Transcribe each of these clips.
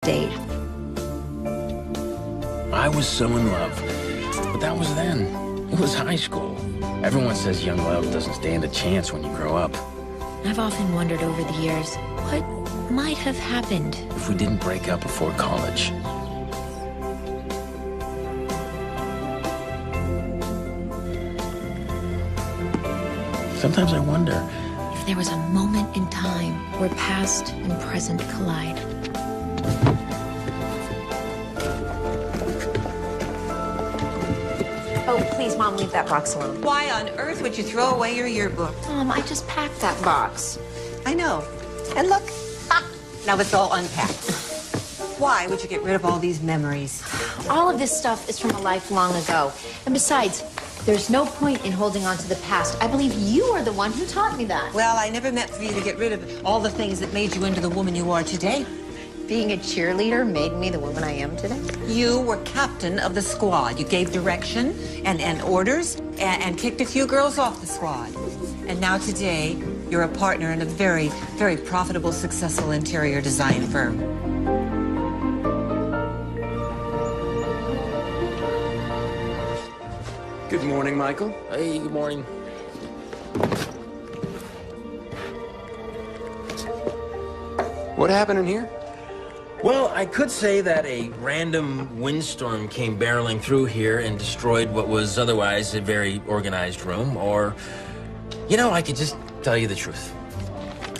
date. I was so in love, but that was then. It was high school. Everyone says young love doesn't stand a chance when you grow up. I've often wondered over the years, what might have happened if we didn't break up before college. Sometimes I wonder if there was a moment in time where past and present collide. Oh, please, Mom, leave that box alone. Why on earth would you throw away your yearbook? Mom, I just packed that box. I know. And look, now it's all unpacked. Why would you get rid of all these memories? All of this stuff is from a life long ago. And besides, there's no point in holding on to the past. I believe you are the one who taught me that. Well, I never meant for you to get rid of all the things that made you into the woman you are today. Being a cheerleader made me the woman I am today. You were captain of the squad. You gave direction and orders and kicked a few girls off the squad. And now today, you're a partner in a very, very profitable, successful interior design firm. Good morning, Michael. Hey, good morning. What happened in here? Well, I could say that a random windstorm came barreling through here and destroyed what was otherwise a very organized room, or, you know, I could just tell you the truth.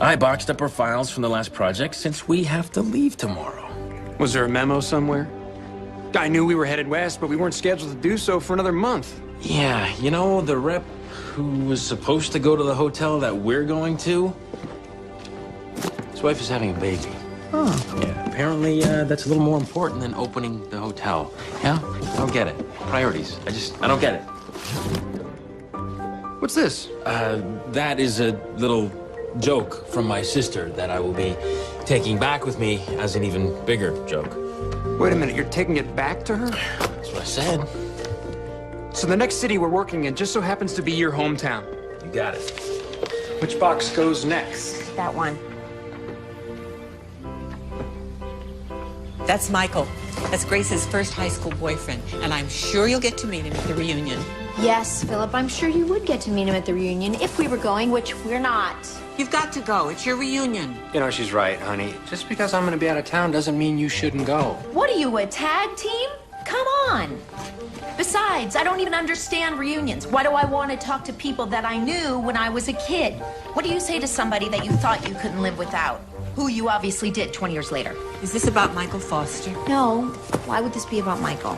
I boxed up our files from the last project since we have to leave tomorrow. Was there a memo somewhere? I knew we were headed west, but we weren't scheduled to do so for another month. Yeah, you know, the rep who was supposed to go to the hotel that we're going to, his wife is having a baby. Oh. Yeah, apparently that's a little more important than opening the hotel. Yeah? I don't get it. Priorities. I don't get it. What's this? That is a little joke from my sister that I will be taking back with me as an even bigger joke. Wait a minute, you're taking it back to her? That's what I said. So the next city we're working in just so happens to be your hometown. You got it. Which box goes next? That one. That's Michael. That's Grace's first high school boyfriend, and I'm sure you'll get to meet him at the reunion. Yes, Philip, I'm sure you would get to meet him at the reunion if we were going, which we're not. You've got to go. It's your reunion. You know, she's right, honey. Just because I'm gonna be out of town doesn't mean you shouldn't go. What are you, a tag team? Come on. Besides, I don't even understand reunions. Why do I want to talk to people that I knew when I was a kid? What do you say to somebody that you thought you couldn't live without? Who you obviously did 20 years later. Is this about Michael Foster? No. Why would this be about Michael?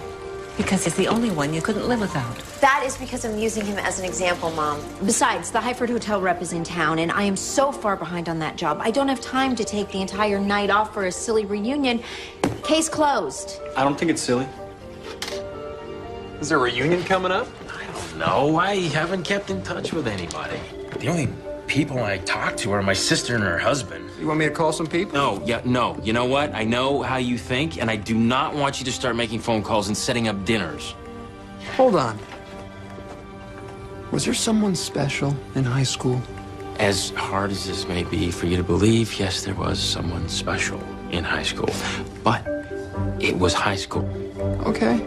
Because he's the only one you couldn't live without. That is because I'm using him as an example, Mom. Besides, the Highford Hotel rep is in town, and I am so far behind on that job. I don't have time to take the entire night off for a silly reunion. Case closed. I don't think it's silly. Is there a reunion coming up? I don't know. I haven't kept in touch with anybody. The only people I talk to are my sister and her husband. You want me to call some people? No. You know what? I know how you think, and I do not want you to start making phone calls and setting up dinners. Hold on. Was there someone special in high school? As hard as this may be for you to believe, yes, there was someone special in high school. But it was high school. Okay.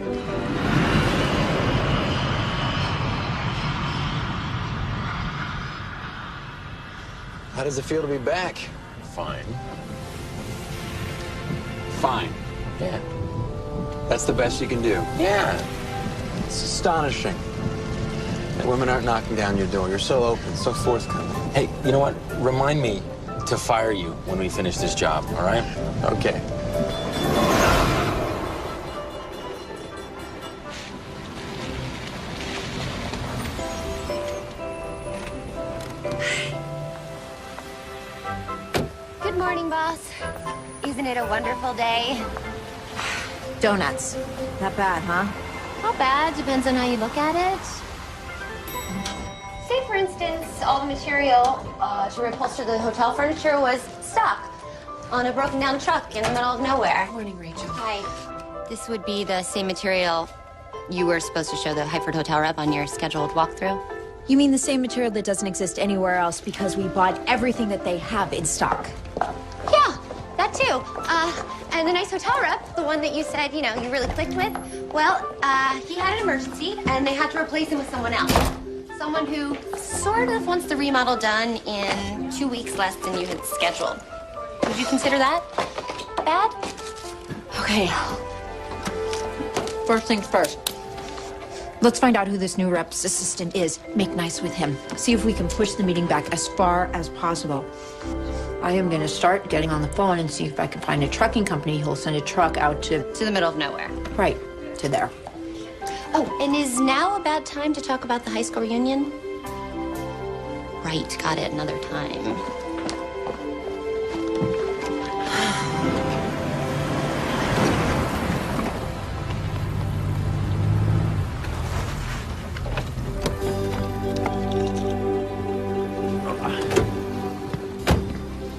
How does it feel to be back? Fine. Fine. Yeah. That's the best you can do. Yeah. It's astonishing that women aren't knocking down your door. You're so open, so forthcoming. Hey, you know what? Remind me to fire you when we finish this job, all right? Okay. Good morning, boss. Isn't it a wonderful day? Donuts. Not bad, huh? Not bad. Depends on how you look at it. Say, for instance, all the material to reupholster the hotel furniture was stuck on a broken down truck in the middle of nowhere. Morning, Rachel. Hi. This would be the same material you were supposed to show the Highford Hotel rep on your scheduled walkthrough? You mean the same material that doesn't exist anywhere else because we bought everything that they have in stock? Yeah, that too. And the nice hotel rep, the one that you said, you know, you really clicked with, well, he had an emergency, and they had to replace him with someone else. Someone who sort of wants the remodel done in 2 weeks less than you had scheduled. Would you consider that bad? Okay. First things first. Let's find out who this new rep's assistant is. Make nice with him. See if we can push the meeting back as far as possible. I am going to start getting on the phone and see if I can find a trucking company who'll send a truck out to the middle of nowhere. Right, to there. Oh, and is now a bad time to talk about the high school reunion? Right, got it, another time.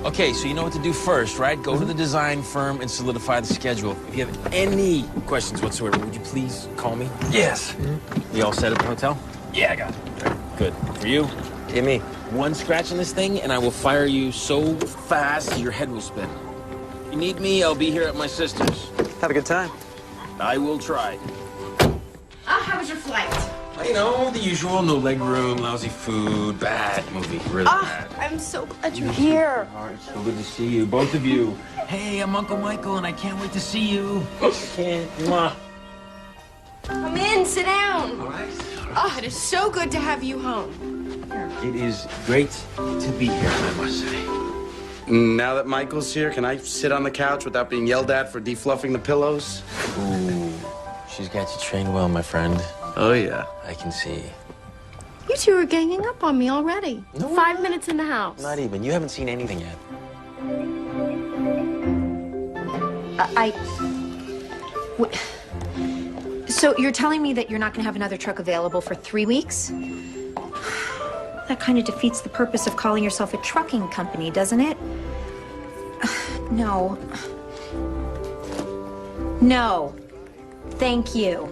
Okay, so you know what to do first, right? Go to the design firm and solidify the schedule. If you have any questions whatsoever, would you please call me? Yes. You all set at the hotel? Yeah, I got it. Good. For you? Yeah, me. One scratch on this thing, and I will fire you so fast your head will spin. If you need me, I'll be here at my sister's. Have a good time. I will try. How was your flight? You know, the usual, no leg room, lousy food, bad movie, really bad. I'm so glad you're here. So good to see you, both of you. Hey, I'm Uncle Michael, and I can't wait to see you. I can't. Mwah. Come in, sit down. All right. Oh, it is so good to have you home. It is great to be here, I must say. Now that Michael's here, can I sit on the couch without being yelled at for defluffing the pillows? Ooh, she's got you trained well, my friend. Oh, yeah. I can see. You two are ganging up on me already. No, 5 minutes in the house. Not even. You haven't seen anything yet. So you're telling me that you're not going to have another truck available for 3 weeks? That kind of defeats the purpose of calling yourself a trucking company, doesn't it? No. No. Thank you.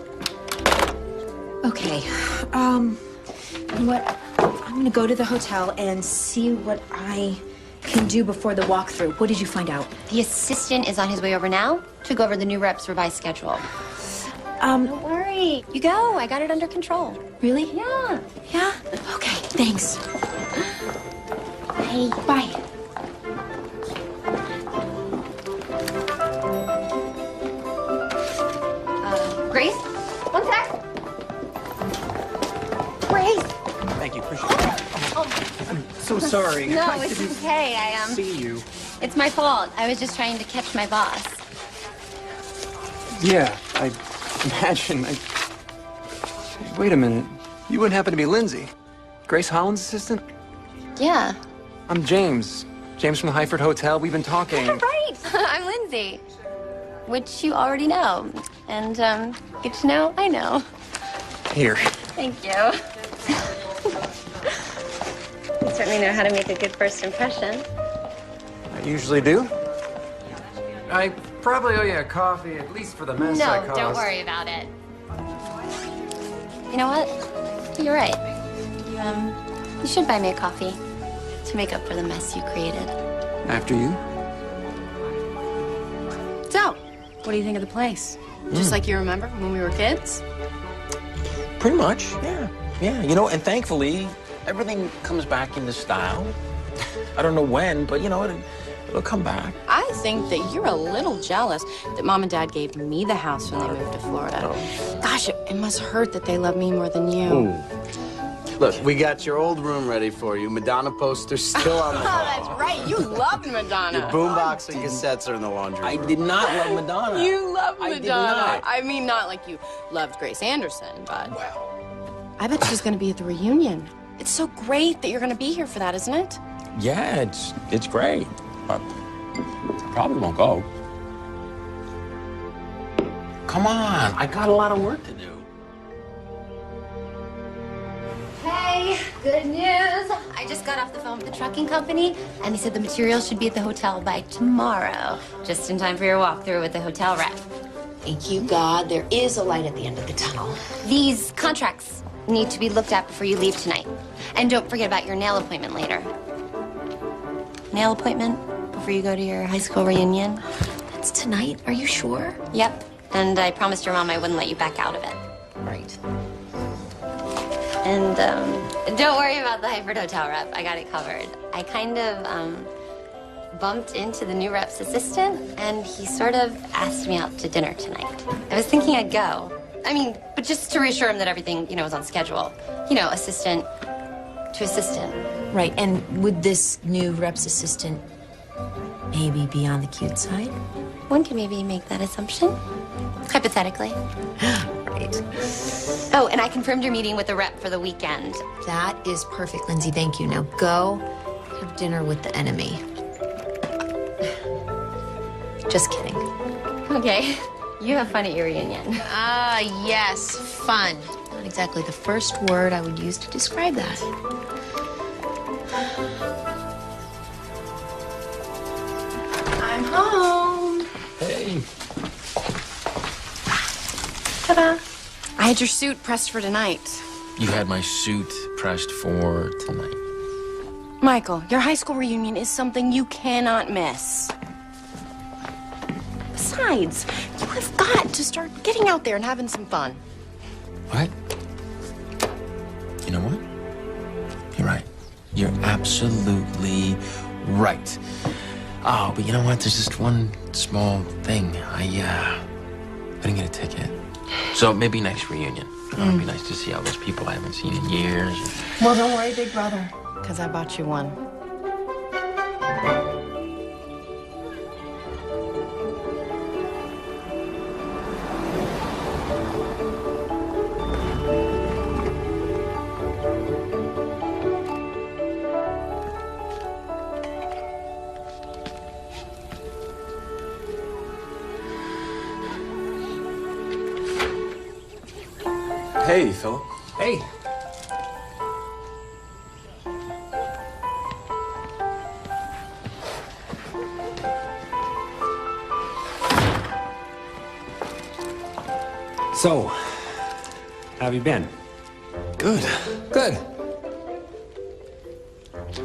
Okay. You know what? I'm gonna go to the hotel and see what I can do before the walkthrough. What did you find out? The assistant is on his way over now to go over the new rep's revised schedule. Don't worry. You go. I got it under control. Really? Yeah. Yeah? Okay, thanks. Bye. Bye. Grace? One sec. Grace! Thank you. Appreciate it. I'm so sorry. No, I it's didn't okay. see you. It's my fault. I was just trying to catch my boss. Yeah, I imagine. Wait a minute. You wouldn't happen to be Lindsay? Grace Holland's assistant? Yeah. I'm James. James from the Highford Hotel. We've been talking. Right. I'm Lindsay. Which you already know. And, get to know, I know. Here. Thank you. You certainly know how to make a good first impression. I usually do. I probably owe you a coffee, at least for the mess I No, caused. don't worry about it. You know what? You're right. You should buy me a coffee to make up for the mess you created. After you? So, what do you think of the place? Just like you remember when we were kids? Pretty much, yeah. Yeah, you know, and thankfully, everything comes back into style. I don't know when, but, you know, it'll come back. I think that you're a little jealous that Mom and Dad gave me the house when they moved to Florida. Oh. Gosh, it must hurt that they love me more than you. Ooh. Look, we got your old room ready for you. Madonna posters still on the Oh, wall. that's right. You loved Madonna. Your boombox and cassettes are in the laundry I room. did not love Madonna. You loved I did Madonna. not. I mean, not like you loved Grace Anderson, but Well, I bet she's going to be at the reunion. It's so great that you're going to be here for that, isn't it? yeah, it's great. But I probably won't go. Come on, I got a lot of work to do. Hey, good news. I just got off the phone with the trucking company, and they said the materials should be at the hotel by tomorrow, just in time for your walkthrough with the hotel rep. Thank you, God. There is a light at the end of the tunnel. These contracts need to be looked at before you leave tonight. And don't forget about your nail appointment later. Nail appointment before you go to your high school reunion? It's tonight, are you sure? Yep. And I promised your mom I wouldn't let you back out of it. Right. And don't worry about the Hyford Hotel rep. I got it covered. I kind of bumped into the new rep's assistant, and he sort of asked me out to dinner tonight. I was thinking I'd go. I mean, but just to reassure him that everything, is on schedule. Assistant to assistant. Right, and would this new rep's assistant maybe be on the cute side? One can maybe make that assumption, hypothetically. Right. Oh, and I confirmed your meeting with the rep for the weekend. That is perfect, Lindsay. Thank you. Now go have dinner with the enemy. Just kidding. Okay. You have fun at your reunion. Ah, yes, fun. Not exactly the first word I would use to describe that. I'm home. Hey. Ta-da. I had your suit pressed for tonight. You had my suit pressed for tonight. Michael, your high school reunion is something you cannot miss. Besides, you have got to start getting out there and having some fun. What? You know what? You're right. You're absolutely right. Oh, but you know what? There's just one small thing. I didn't get a ticket. So maybe next reunion. It'd be nice to see all those people I haven't seen in years. Well, don't worry, big brother, because I bought you one. Hey, Philip. Hey. So, how have you been? Good. Good.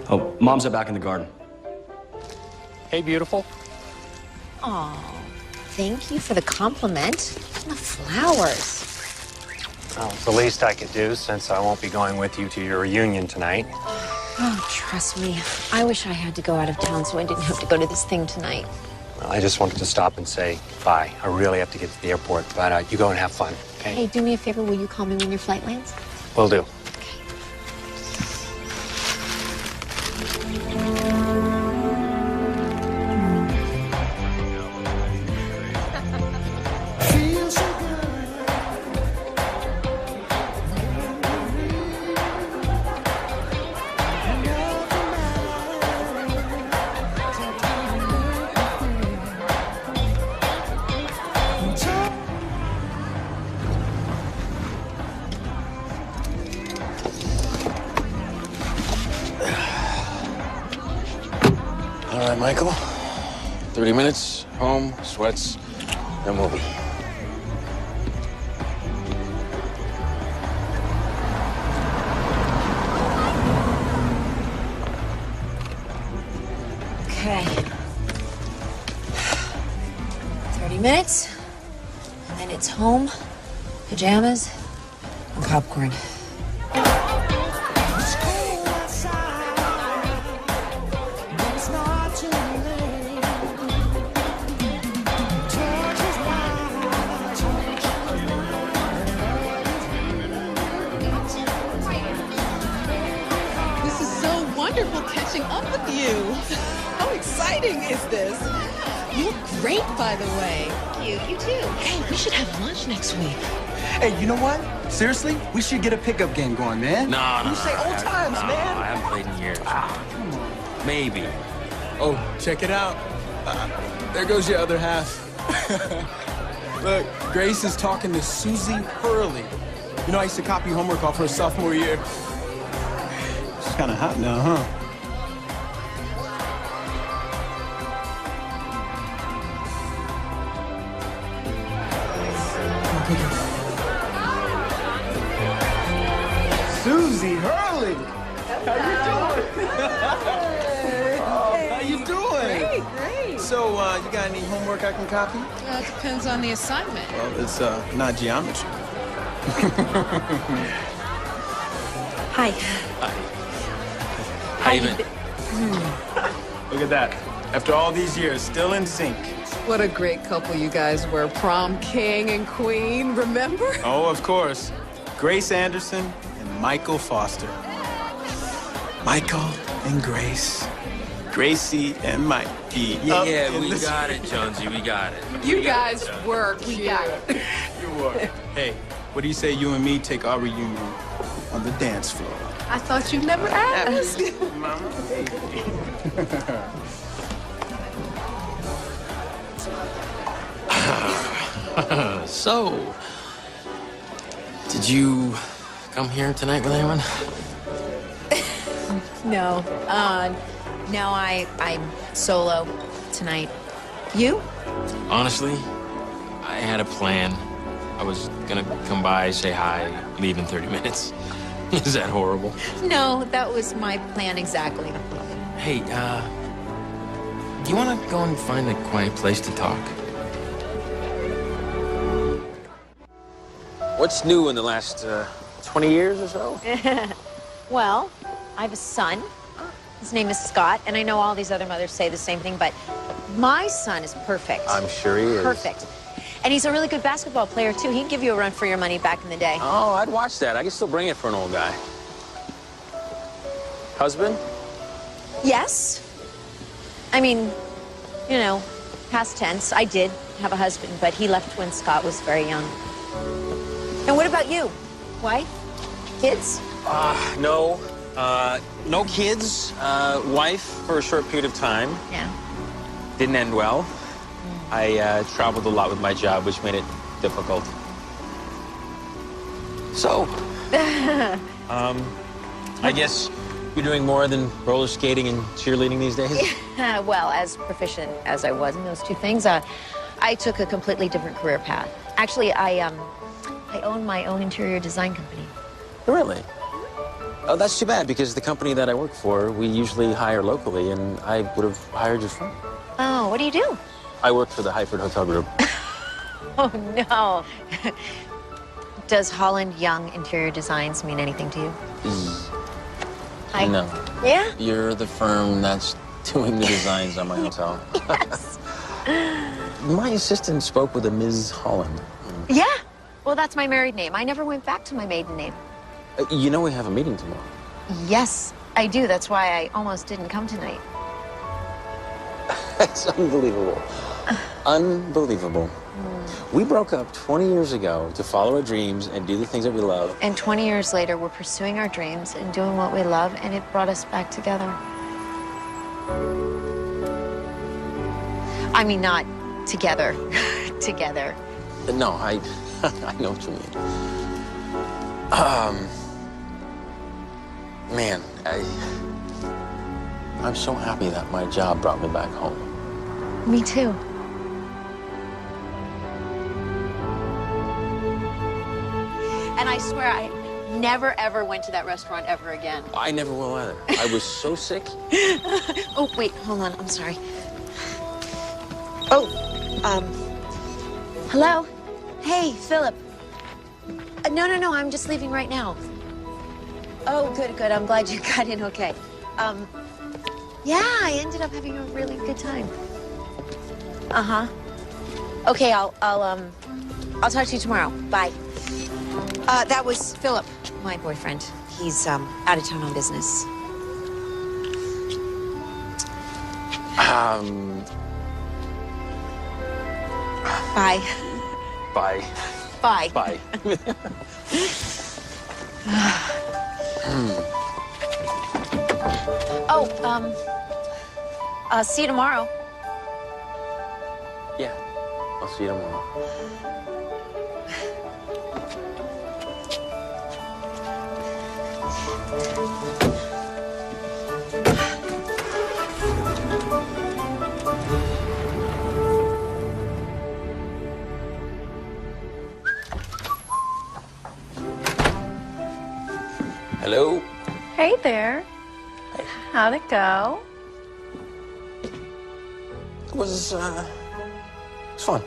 Oh, Mom's are back in the garden. Hey, beautiful. Oh, thank you for the compliment. And the flowers. Well, it's the least I could do since I won't be going with you to your reunion tonight. Oh, trust me. I wish I had to go out of town so I didn't have to go to this thing tonight. Well, I just wanted to stop and say bye. I really have to get to the airport, but you go and have fun, okay? Hey, do me a favor. Will you call me when your flight lands? Will do. All right, Michael. 30 minutes, home, sweats, then we'll be. Okay. 30 minutes, and then it's home, pajamas, and popcorn. This is so wonderful catching up with you. How exciting is this? You look great, by the way. You too. Hey, we should have lunch next week. Hey, you know what? Seriously, we should get a pickup game going, man. No. You say old times, man. I haven't played in years. Come on. Maybe. Oh, check it out. There goes your other half. Look, Grace is talking to Susie Hurley. You know, I used to copy homework off her sophomore year. She's kind of hot now, huh? Susie Hurley! How you doing? How you doing? Great. So So, you got any homework I can copy? It depends on the assignment. Well, it's not geometry. Hi. How you been? Look at that. After all these years, still in sync. What a great couple you guys were. Prom king and queen, remember? Oh, of course. Grace Anderson and Michael Foster. Michael and Grace. Gracie and Mikey. Yeah, we got it, Jonesy. We got it. You guys were cute. We got it. You were. Hey, what do you say you and me take our reunion on the dance floor? I thought you'd never ask. Mama. So, did you come here tonight with anyone? No. No, I'm solo tonight. You? Honestly, I had a plan. I was gonna come by, say hi, leave in 30 minutes. Is that horrible? No, that was my plan exactly. Hey, do you wanna go and find a quiet place to talk? What's new in the last 20 years or so? Well, I have a son. His name is Scott, and I know all these other mothers say the same thing, but my son is perfect. I'm sure he is. Perfect. And he's a really good basketball player, too. He'd give you a run for your money back in the day. Oh, I'd watch that. I could still bring it for an old guy. Husband? Yes. I mean, you know, past tense. I did have a husband, but he left when Scott was very young. And what about you? Wife? Kids? No. No kids. Wife for a short period of time. Yeah. Didn't end well. I traveled a lot with my job, which made it difficult. So, I guess you're doing more than roller skating and cheerleading these days? Well, as proficient as I was in those two things, I took a completely different career path. Actually, I own my own interior design company. Really? Oh, that's too bad, because the company that I work for, we usually hire locally, and I would have hired your friend. Oh, what do you do? I work for the Hyford Hotel Group. Oh, no. Does Holland Young Interior Designs mean anything to you? Hi. No. Yeah? You're the firm that's doing the designs on my hotel. Yes. My assistant spoke with a Ms. Holland. Yeah. Well, that's my married name. I never went back to my maiden name. You know we have a meeting tomorrow. Yes, I do. That's why I almost didn't come tonight. That's unbelievable. Unbelievable. We broke up 20 years ago to follow our dreams and do the things that we love. And 20 years later, we're pursuing our dreams and doing what we love, and it brought us back together. I mean, not together. Together. No, I know what you mean. Man, I'm so happy that my job brought me back home. Me too. And I swear I never, ever went to that restaurant ever again. I never will either. I was so sick. Oh, wait, hold on. I'm sorry. Oh, hello? Hey, Philip. No, I'm just leaving right now. Oh, good. I'm glad you got in okay. Yeah, I ended up having a really good time. Uh-huh. Okay, I'll talk to you tomorrow. Bye. That was Philip, my boyfriend. He's, out of town on business. Bye. Bye. Bye. Bye. See you tomorrow. Yeah, I'll see you tomorrow. Hello? Hey there. How'd it go? was fun.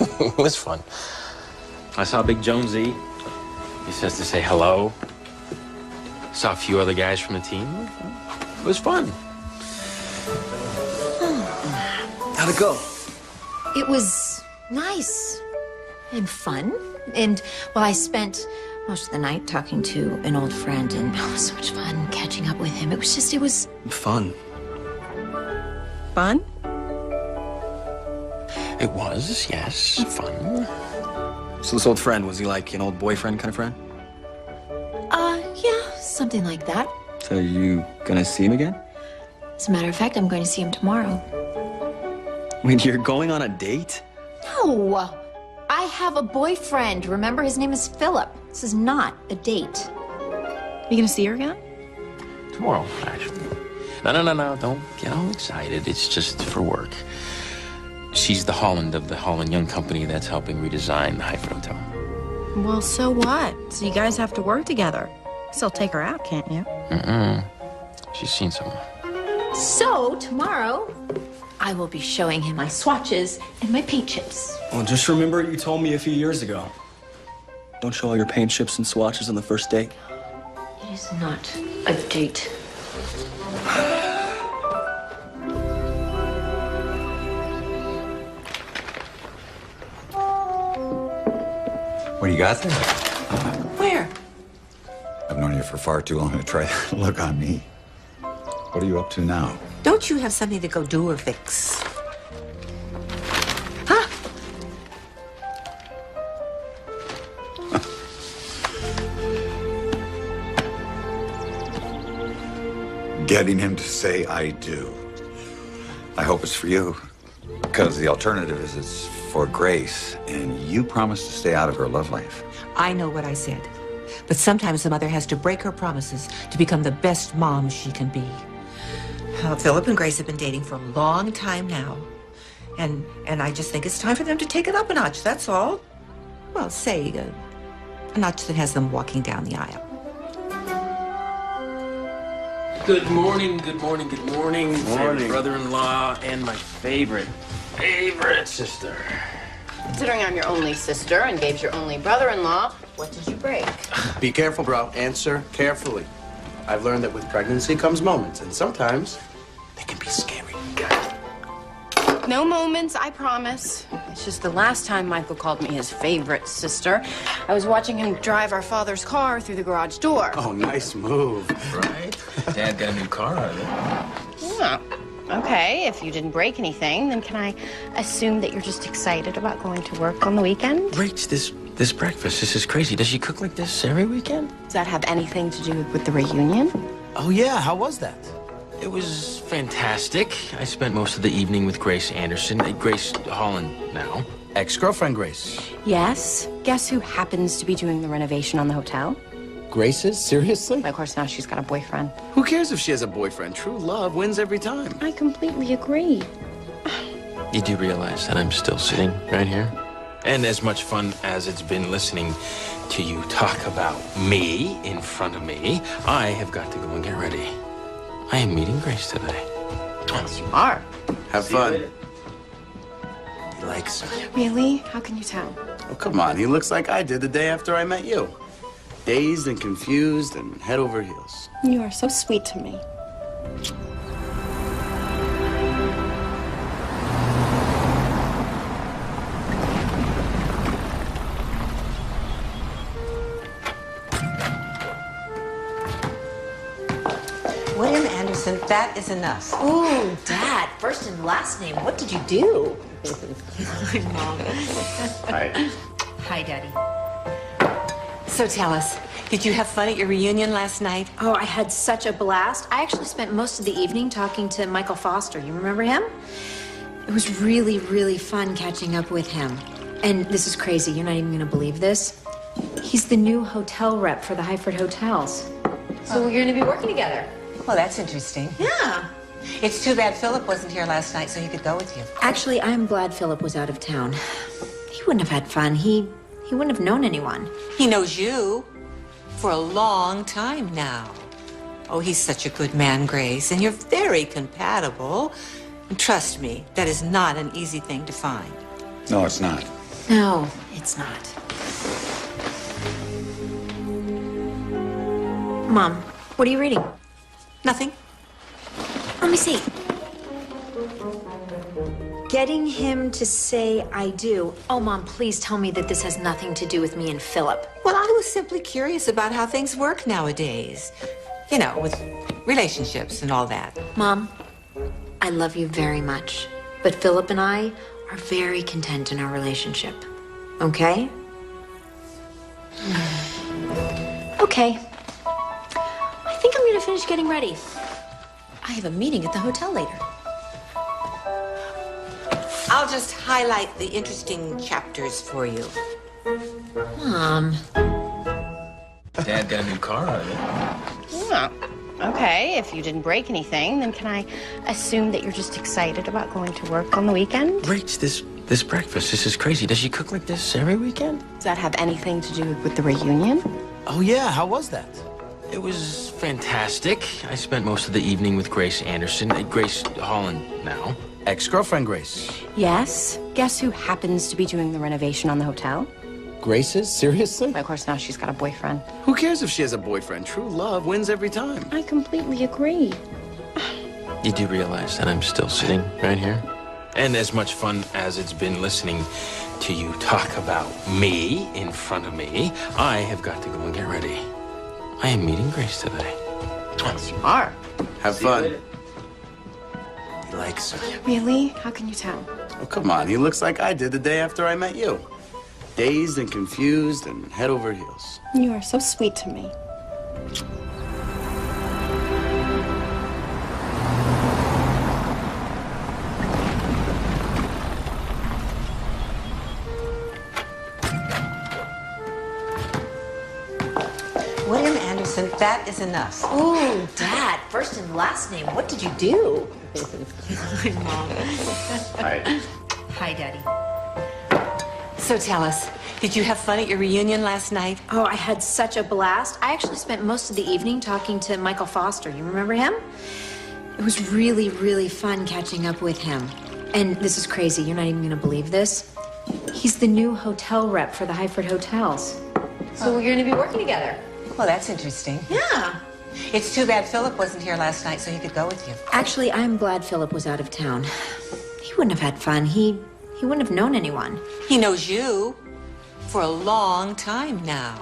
It was fun. I saw Big Jonesy. He says to say hello. Saw a few other guys from the team. It was fun. How'd it go? It was nice and fun. And, well, I spent most of the night talking to an old friend, and it was so much fun catching up with him. It was Fun. Fun? It was, yes, fun. So this old friend, was he like an old boyfriend kind of friend? Yeah, something like that. So you gonna see him again? As a matter of fact, I'm going to see him tomorrow. Wait, you're going on a date? No, I have a boyfriend. Remember, his name is Philip. This is not a date. You gonna see her again? Tomorrow, actually. No. Don't get all excited. It's just for work. She's the Holland of the Holland Young Company that's helping redesign the Hyford Hotel. Well, so what? So you guys have to work together. Still take her out, can't you? She's seen someone. So, tomorrow, I will be showing him my swatches and my paint chips. Well, just remember what you told me a few years ago. Don't show all your paint chips and swatches on the first date. It is not a date. What do you got there? Where? I've known you for far too long to try that look on me. What are you up to now? Don't you have something to go do or fix? Getting him to say I do. I hope it's for you. Because the alternative is it's for Grace, and you promised to stay out of her love life. I know what I said. But sometimes the mother has to break her promises to become the best mom she can be. Philip and Grace have been dating for a long time now. And I just think it's time for them to take it up a notch, that's all. Well, say, a notch that has them walking down the aisle. Good morning, good morning, good morning. Favorite brother-in-law and my favorite sister. Considering I'm your only sister and Gabe's your only brother-in-law, what did you break? Be careful, bro. Answer carefully. I've learned that with pregnancy comes moments, and sometimes they can be scary. No moments, I promise. It's just the last time Michael called me his favorite sister, I was watching him drive our father's car through the garage door. Oh, nice move. Right? Dad got a new car out of it. Yeah. Okay, if you didn't break anything, then can I assume that you're just excited about going to work on the weekend? Rach, this breakfast, this is crazy. Does she cook like this every weekend? Does that have anything to do with the reunion? Oh, yeah. How was that? It was fantastic. I spent most of the evening with Grace Anderson. Grace Holland now. Ex-girlfriend Grace. Yes. Guess who happens to be doing the renovation on the hotel? Grace is? Seriously? Of course, now she's got a boyfriend. Who cares if she has a boyfriend? True love wins every time. I completely agree. You do realize that I'm still sitting right here? And as much fun as it's been listening to you talk about me in front of me, I have got to go and get ready. I am meeting Grace today. Yes, you are. Have fun. He likes her. Really? How can you tell? Oh, come on. He looks like I did the day after I met you. Dazed and confused and head over heels. You are so sweet to me. William Anderson, that is enough. Ooh, Dad, first and last name. What did you do? Mom. Hi. Hi, Daddy. So tell us, did you have fun at your reunion last night? Oh, I had such a blast. I actually spent most of the evening talking to Michael Foster. You remember him? It was really, really fun catching up with him. And this is crazy. You're not even going to believe this. He's the new hotel rep for the Hyford Hotels. So we're going to be working together. Well, that's interesting. Yeah. It's too bad Philip wasn't here last night so he could go with you. Actually, I'm glad Philip was out of town. He wouldn't have had fun. He wouldn't have known anyone. He knows you for a long time now. Oh, he's such a good man, Grace, and you're very compatible. And trust me, that is not an easy thing to find. No, it's not. No, it's not. Mom, what are you reading? Nothing. Let me see. Getting him to say I do. Oh, Mom, please tell me that this has nothing to do with me and Philip. Well, I was simply curious about how things work nowadays. You know, with relationships and all that. Mom, I love you very much, but Philip and I are very content in our relationship. Okay? Okay. I think I'm gonna finish getting ready. I have a meeting at the hotel later. I'll just highlight the interesting chapters for you. Mom. Dad got a new car out of it. Yeah. Okay, if you didn't break anything, then can I assume that you're just excited about going to work on the weekend? Rach, this breakfast, this is crazy. Does she cook like this every weekend? Does that have anything to do with the reunion? Oh, yeah. How was that? It was fantastic. I spent most of the evening with Grace Anderson. Grace Holland now. Ex-girlfriend Grace. Yes. Guess who happens to be doing the renovation on the hotel? Grace's? Seriously? Of course, now she's got a boyfriend. Who cares if she has a boyfriend? True love wins every time. I completely agree. You do realize that I'm still sitting right here? And as much fun as it's been listening to you talk about me in front of me, I have got to go and get ready. I am meeting Grace today. Yes, you are. Have fun. He likes her. Really? How can you tell? Oh, come on. He looks like I did the day after I met you. Dazed and confused and head over heels. You are so sweet to me. William Anderson, that is enough. Oh, Dad, first and last name. What did you do? Hi, Mom. Hi. Hi, Daddy. So tell us, did you have fun at your reunion last night? Oh, I had such a blast. I actually spent most of the evening talking to Michael Foster. You remember him? It was really, really fun catching up with him. And this is crazy. You're not even going to believe this. He's the new hotel rep for the Highford Hotels. So we're going to be working together. Well, that's interesting. Yeah. It's too bad Philip wasn't here last night so he could go with you. Actually, I'm glad Philip was out of town. He wouldn't have had fun. He wouldn't have known anyone. He knows you for a long time now.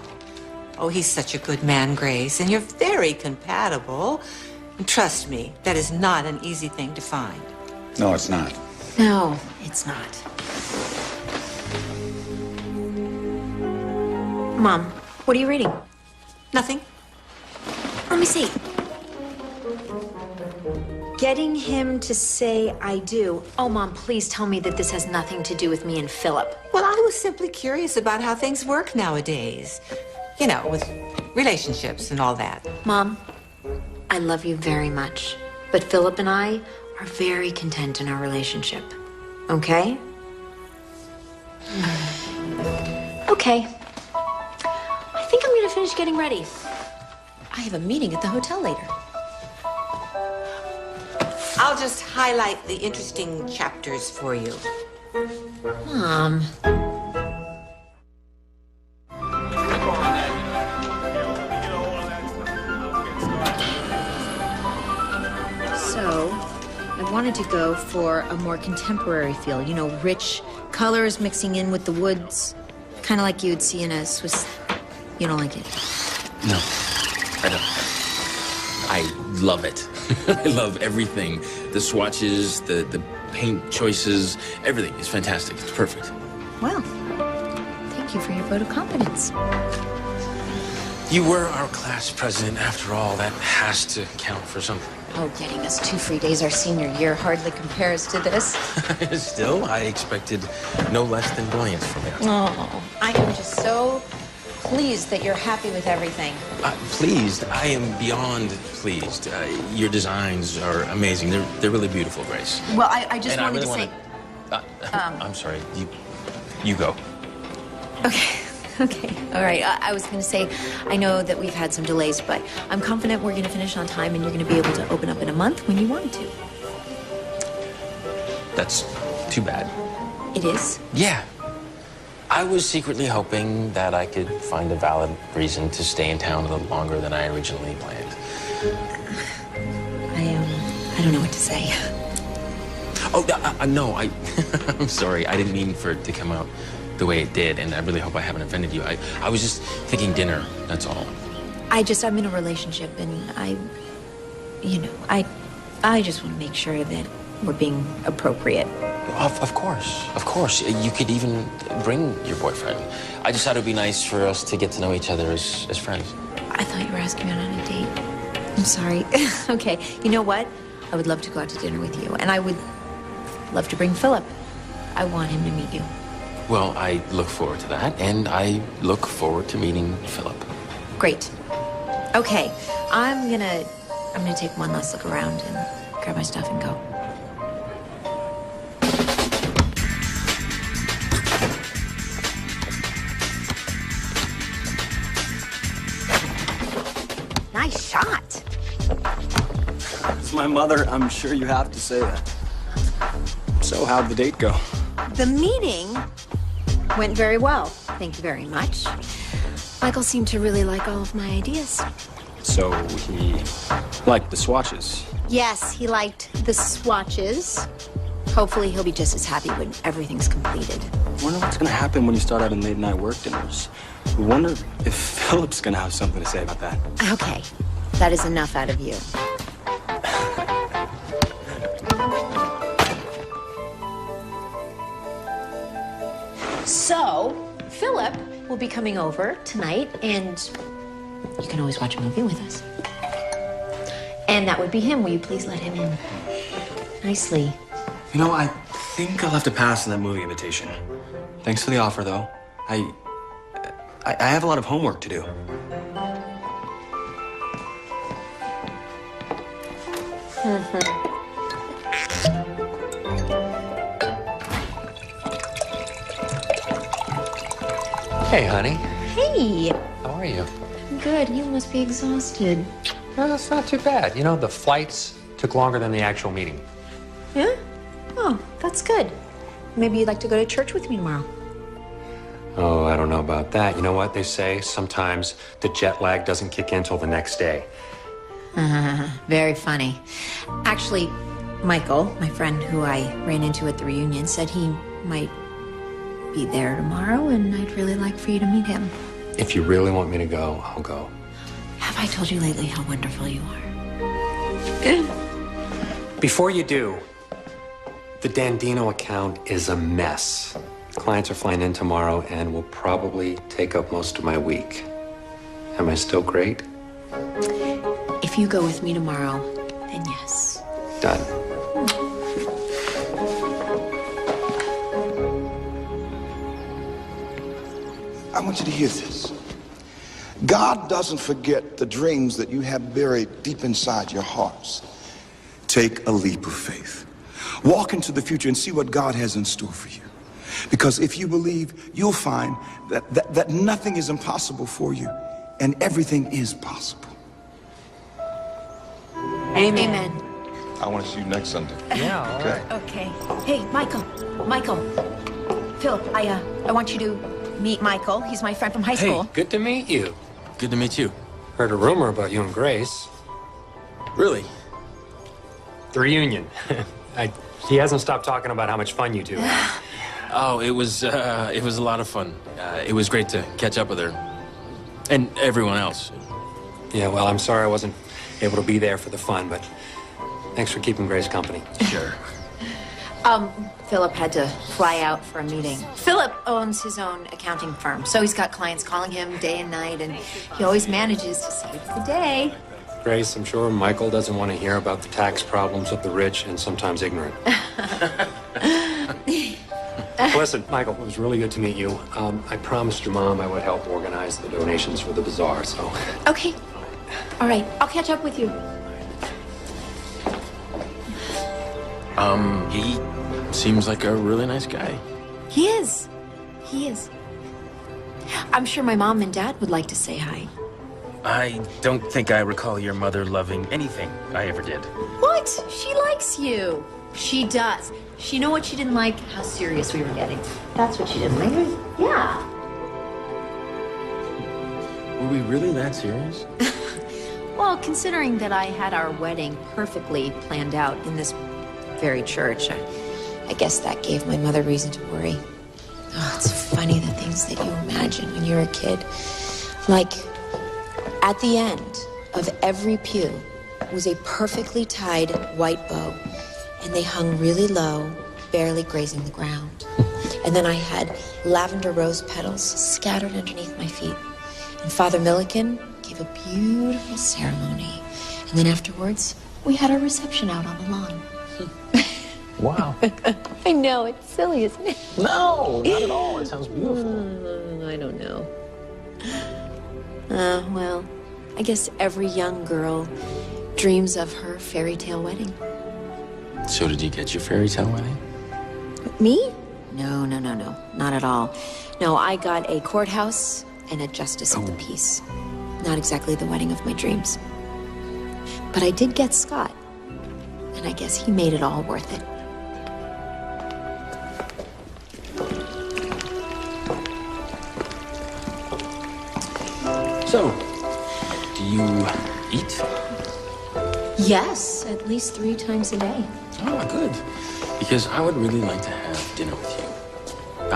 Oh, he's such a good man, Grace, and you're very compatible. And trust me, that is not an easy thing to find. No, it's not. No, it's not. Mom, what are you reading? Nothing. Let me see. Getting him to say I do. Oh, Mom, please tell me that this has nothing to do with me and Philip. Well, I was simply curious about how things work nowadays. You know, with relationships and all that. Mom, I love you very much, but Philip and I are very content in our relationship. Okay? Okay. I think I'm gonna finish getting ready. I have a meeting at the hotel later. I'll just highlight the interesting chapters for you. Mom. So, I wanted to go for a more contemporary feel, you know, rich colors mixing in with the woods, kind of like you'd see in a Swiss. You don't like it? No, I don't. I love it. I love everything. The swatches, the paint choices, everything is fantastic. It's perfect. Well, thank you for your vote of confidence. You were our class president after all. That has to count for something. Oh, getting us 2 free days our senior year hardly compares to this. Still, I expected no less than brilliance from you. Oh, I am just so pleased that you're happy with everything. Pleased? I am beyond pleased. Your designs are amazing. They're really beautiful, Grace. Well, I just And wanted I really to say... I'm sorry. You go. Okay. Okay. All right. I was going to say, I know that we've had some delays, but I'm confident we're going to finish on time and you're going to be able to open up in a month when you want to. That's too bad. It is? Yeah. I was secretly hoping that I could find a valid reason to stay in town a little longer than I originally planned. I don't know what to say. Oh, no, I'm sorry. I didn't mean for it to come out the way it did, and I really hope I haven't offended you. I was just thinking dinner, that's all. I'm in a relationship, and I just want to make sure that we're being appropriate. Of course. You could even bring your boyfriend. I just thought it would be nice for us to get to know each other as friends. I thought you were asking me out on a date. I'm sorry. Okay, you know what? I would love to go out to dinner with you, and I would love to bring Philip. I want him to meet you. Well, I look forward to that, and I look forward to meeting Philip. Great. Okay, I'm gonna take one last look around and grab my stuff and go. Nice shot. It's my mother. I'm sure you have to say that. So, how'd the date go? The meeting went very well. Thank you very much. Michael seemed to really like all of my ideas. So, he liked the swatches. Yes, he liked the swatches. Hopefully he'll be just as happy when everything's completed. I wonder what's gonna happen when you start having late-night work dinners. I wonder if Philip's gonna have something to say about that. Okay, that is enough out of you. So, Philip will be coming over tonight, and you can always watch a movie with us. And that would be him. Will you please let him in? Nicely. You know, I think I'll have to pass on that movie invitation. Thanks for the offer, though. I have a lot of homework to do. Hey, honey. Hey. How are you? I'm good. You must be exhausted. No, that's not too bad. You know, the flights took longer than the actual meeting. Yeah? Oh, that's good. Maybe you'd like to go to church with me tomorrow. Oh, I don't know about that. You know what they say? Sometimes the jet lag doesn't kick in till the next day. Very funny. Actually, Michael, my friend who I ran into at the reunion, said he might be there tomorrow, and I'd really like for you to meet him. If you really want me to go, I'll go. Have I told you lately how wonderful you are? Before you do, the Dandino account is a mess. Clients are flying in tomorrow and will probably take up most of my week. Am I still great? If you go with me tomorrow, then yes. Done. I want you to hear this. God doesn't forget the dreams that you have buried deep inside your hearts. Take a leap of faith. Walk into the future and see what God has in store for you. Because if you believe, you'll find that nothing is impossible for you and everything is possible. Amen. I want to see you next Sunday. Yeah, all right. Okay. Hey, Michael. Philip, I want you to meet Michael. He's my friend from high school. Hey, good to meet you. Good to meet you. Heard a rumor about you and Grace. Really? The reunion. He hasn't stopped talking about how much fun you two have. Oh, it was a lot of fun. It was great to catch up with her. And everyone else. Yeah, well, I'm sorry I wasn't able to be there for the fun, but thanks for keeping Grace company. Sure. Philip had to fly out for a meeting. Philip owns his own accounting firm, so he's got clients calling him day and night, and he always manages to save the day. Grace, I'm sure Michael doesn't want to hear about the tax problems of the rich and sometimes ignorant. Listen, Michael, it was really good to meet you. I promised your mom I would help organize the donations for the bazaar, so... Okay. All right. I'll catch up with you. He seems like a really nice guy. He is. I'm sure my mom and dad would like to say hi. I don't think I recall your mother loving anything I ever did. What? She likes you. She does. She know what she didn't like? How serious we were getting. That's what she didn't like. Yeah. Were we really that serious? Well, considering that I had our wedding perfectly planned out in this very church, I guess that gave my mother reason to worry. Oh, it's funny the things that you imagine when you're a kid. Like, at the end of every pew was a perfectly tied white bow, and they hung really low, barely grazing the ground. And then I had lavender rose petals scattered underneath my feet. And Father Milliken gave a beautiful ceremony. And then afterwards, we had our reception out on the lawn. Wow. I know, it's silly, isn't it? No, not at all. It sounds beautiful. I don't know. Well, I guess every young girl dreams of her fairy tale wedding. So did you get your fairy tale wedding? Me? No, not at all. No, I got a courthouse and a justice of the peace. Not exactly the wedding of my dreams. But I did get Scott, and I guess he made it all worth it. So, do you eat? Yes, at least 3 times a day. Oh, good. Because I would really like to have dinner with you.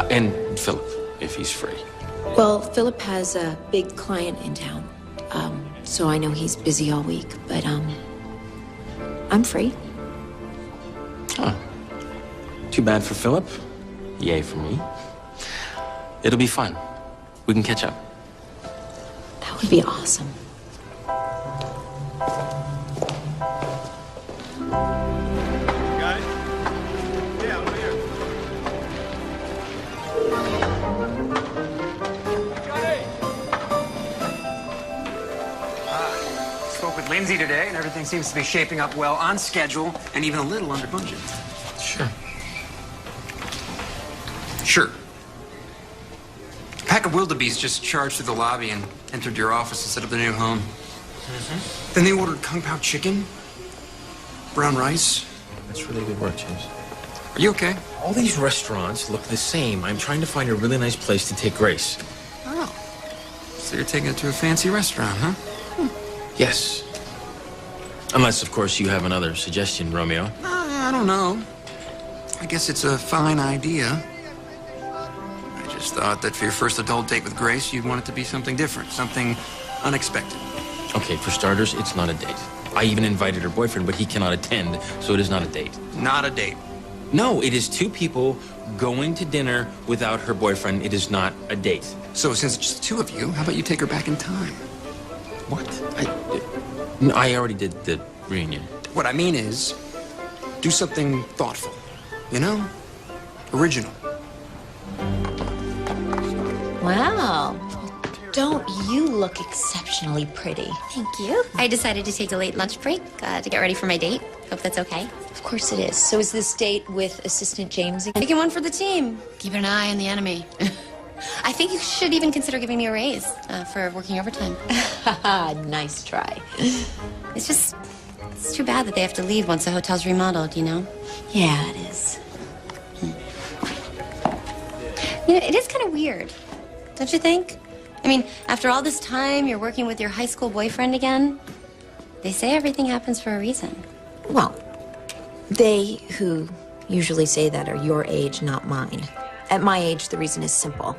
And Philip, if he's free. Well, Philip has a big client in town, so I know he's busy all week, but, I'm free. Huh. Too bad for Philip. Yay for me. It'll be fun. We can catch up. That would be awesome. Got it? Yeah, over here. Spoke with Lindsay today, and everything seems to be shaping up well, on schedule, and even a little under budget. Sure. Sure. A pack of wildebeest just charged through the lobby and entered your office instead of their new home. Then they ordered kung pao chicken, brown rice. That's really good work, James. Are you okay? All these restaurants look the same. I'm trying to find a really nice place to take Grace. Oh. So you're taking it to a fancy restaurant, huh? Yes. Unless, of course, you have another suggestion, Romeo. I don't know. I guess it's a fine idea. I just thought that for your first adult date with Grace, you'd want it to be something different, something unexpected. Okay, for starters, it's not a date. I even invited her boyfriend, but he cannot attend, so it is not a date. Not a date. No, it is 2 people going to dinner without her boyfriend. It is not a date. So since it's just 2 of you, how about you take her back in time? What? I already did the reunion. What I mean is, do something thoughtful, you know? Original. Wow. Don't you look exceptionally pretty? Thank you. I decided to take a late lunch break to get ready for my date. Hope that's okay. Of course it is. So is this date with Assistant James again? Picking one for the team. Keeping an eye on the enemy. I think you should even consider giving me a raise for working overtime. Nice try. It's too bad that they have to leave once the hotel's remodeled, you know? Yeah, it is. You know, it is kind of weird, don't you think? I mean, after all this time, you're working with your high school boyfriend again. They say everything happens for a reason. Well, they who usually say that are your age, not mine. At my age, the reason is simple.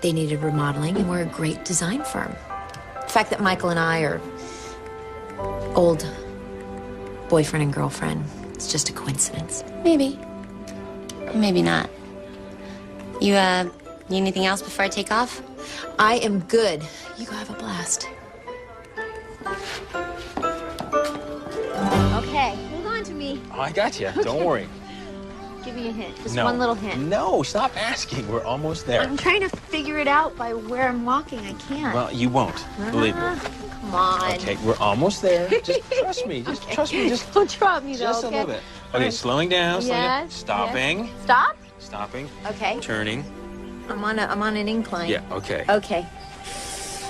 They needed remodeling, and we're a great design firm. The fact that Michael and I are old boyfriend and girlfriend, it's just a coincidence. Maybe. Maybe not. You, need anything else before I take off? I am good. You go have a blast. Okay, hold on to me. Oh, I got you. Don't worry. Give me a hint. Just No. one little hint. No, stop asking. We're almost there. I'm trying to figure it out by where I'm walking. I can't. Well, you won't. Believe me. Come on. Okay, we're almost there. Just trust me. Just trust me. Just Don't drop me, though, Just okay? a little bit. Okay, slowing down. Slowing down. Yes, Stopping. yes. Stop? Stopping. Okay. Turning. I'm on an incline. Yeah, okay. Okay.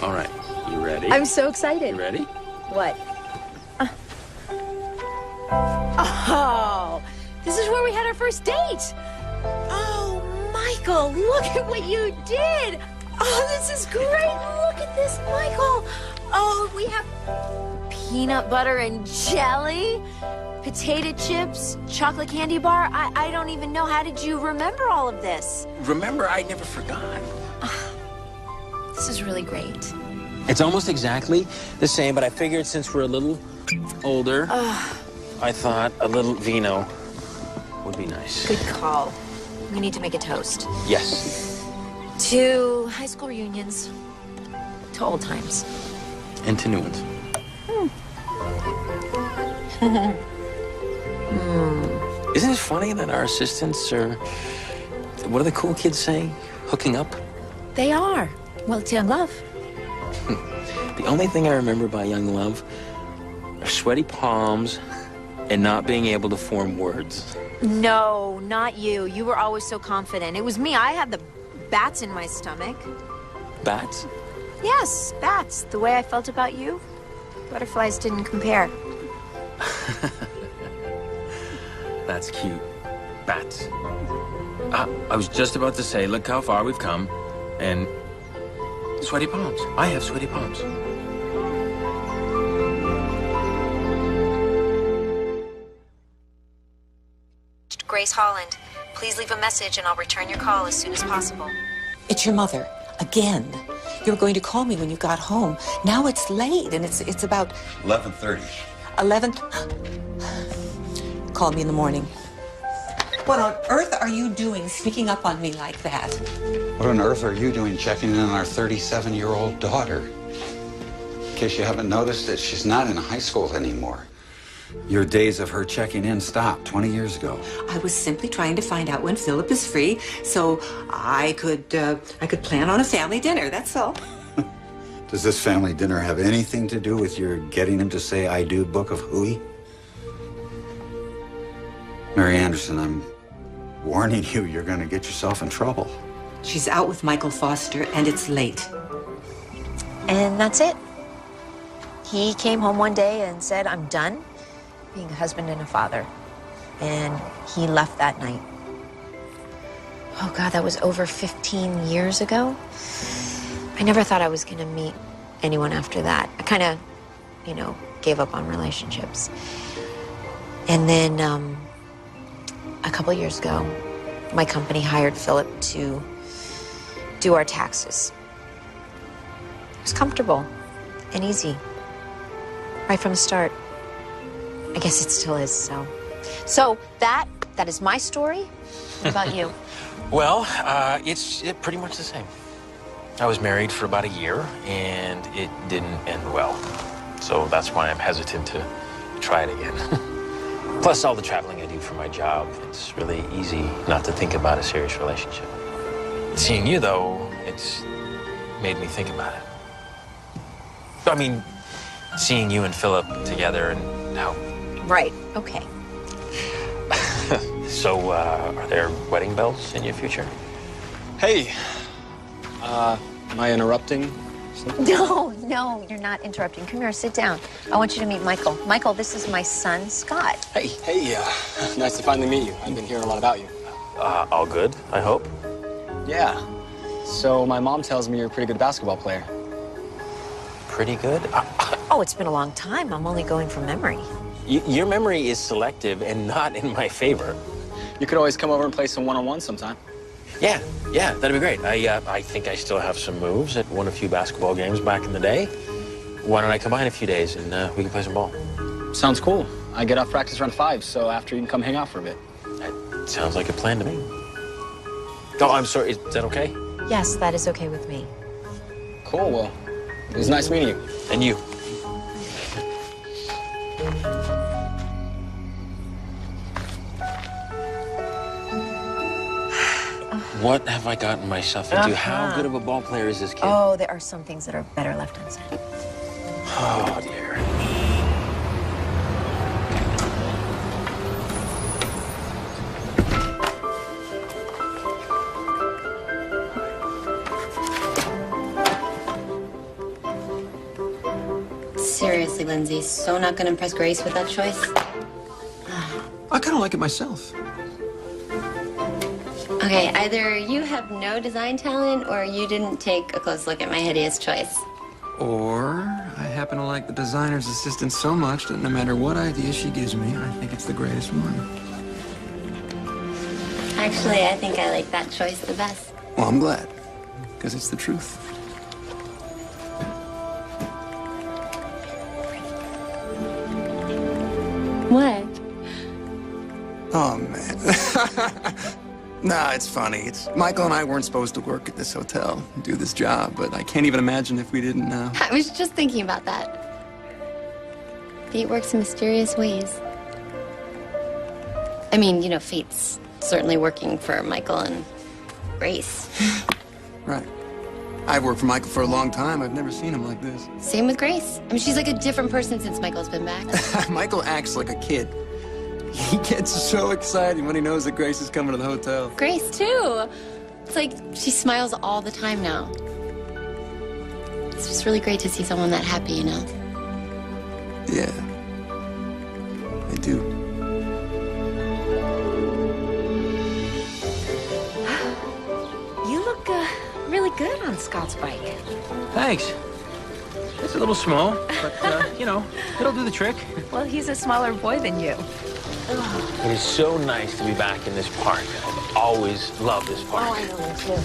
All right. You ready? I'm so excited. You ready? What? Oh, This is where we had our first date. Oh, Michael, look at what you did. Oh, this is great. Look at this, Michael. Oh, we have peanut butter and jelly, potato chips, chocolate candy bar. I don't even know. How did you remember all of this? Remember, I never forgot. This is really great. It's almost exactly the same, but I figured since we're a little older, I thought a little vino would be nice. Good call. We need to make a toast. Yes. To high school reunions. To old times. And to new ones. Isn't it funny that our assistants are, what do the cool kids say? Hooking up? They are. Well, it's young love. The only thing I remember about young love are sweaty palms and not being able to form words. No, not you. You were always so confident. It was me. I had the bats in my stomach. Bats? Yes, bats. The way I felt about you, butterflies didn't compare. That's cute. Bats. I was just about to say, look how far we've come, and sweaty palms. I have sweaty palms. Grace Holland, please leave a message and I'll return your call as soon as possible. It's your mother. Again. You were going to call me when you got home. Now it's late, and it's about... 11:30. 11... Call me in the morning. What on earth are you doing sneaking up on me like that? What on earth are you doing checking in on our 37-year-old daughter? In case you haven't noticed that she's not in high school anymore. Your days of her checking in stopped 20 years ago. I was simply trying to find out when Philip is free so I could plan on a family dinner, that's all. Does this family dinner have anything to do with your getting him to say I do book of hooey? Mary Anderson, I'm warning you, you're going to get yourself in trouble. She's out with Michael Foster, and it's late. And that's it. He came home one day and said, I'm done being a husband and a father. And he left that night. Oh, God, that was over 15 years ago. I never thought I was going to meet anyone after that. I kind of, gave up on relationships. And then a couple years ago, my company hired Philip to do our taxes. It was comfortable and easy, right from the start. I guess it still is, so. So that is my story. What about you? Well, it's pretty much the same. I was married for about a year, and it didn't end well. So that's why I'm hesitant to try it again. Plus, all the traveling I do for my job, it's really easy not to think about a serious relationship. Seeing you, though, it's made me think about it. I mean, seeing you and Philip together and how... Right, okay. So, are there wedding bells in your future? Hey, am I interrupting? No, you're not interrupting. Come here, sit down. I want you to meet Michael. Michael, this is my son, Scott. Hey, nice to finally meet you. I've been hearing a lot about you. All good, I hope? Yeah. So my mom tells me you're a pretty good basketball player. Pretty good? Oh, it's been a long time. I'm only going from memory. Your memory is selective and not in my favor. You could always come over and play some one-on-one sometime. Yeah, that'd be great. I think I still have some moves. I won a few basketball games back in the day. Why don't I combine a few days and we can play some ball? Sounds cool. I get off practice around 5, so after you can come hang out for a bit. That sounds like a plan to me. Oh, I'm sorry. Is that okay? Yes, that is okay with me. Cool, well, it was nice meeting you. And you. What have I gotten myself into? How good of a ball player is this kid? Oh, there are some things that are better left unsaid. Oh, dear. Seriously, Lindsay, so not gonna impress Grace with that choice? I could don't like it myself. Okay, either you have no design talent or you didn't take a close look at my hideous choice. Or I happen to like the designer's assistant so much that no matter what idea she gives me, I think it's the greatest one. Actually, I think I like that choice the best. Well, I'm glad, because it's the truth. What? Oh, man. Nah, it's funny. It's Michael and I weren't supposed to work at this hotel and do this job, but I can't even imagine if we didn't now. I was just thinking about that. Fate works in mysterious ways. I mean, you know, fate's certainly working for Michael and Grace. Right. I've worked for Michael for a long time. I've never seen him like this. Same with Grace. I mean, she's like a different person since Michael's been back. Michael acts like a kid. He gets so excited when he knows that Grace is coming to the hotel. Grace, too. It's like she smiles all the time now. It's just really great to see someone that happy, you know? Yeah. I do. You look really good on Scott's bike. Thanks. It's a little small, but, you know, it'll do the trick. Well, he's a smaller boy than you. It is so nice to be back in this park. I've always loved this park. Oh, I know him too.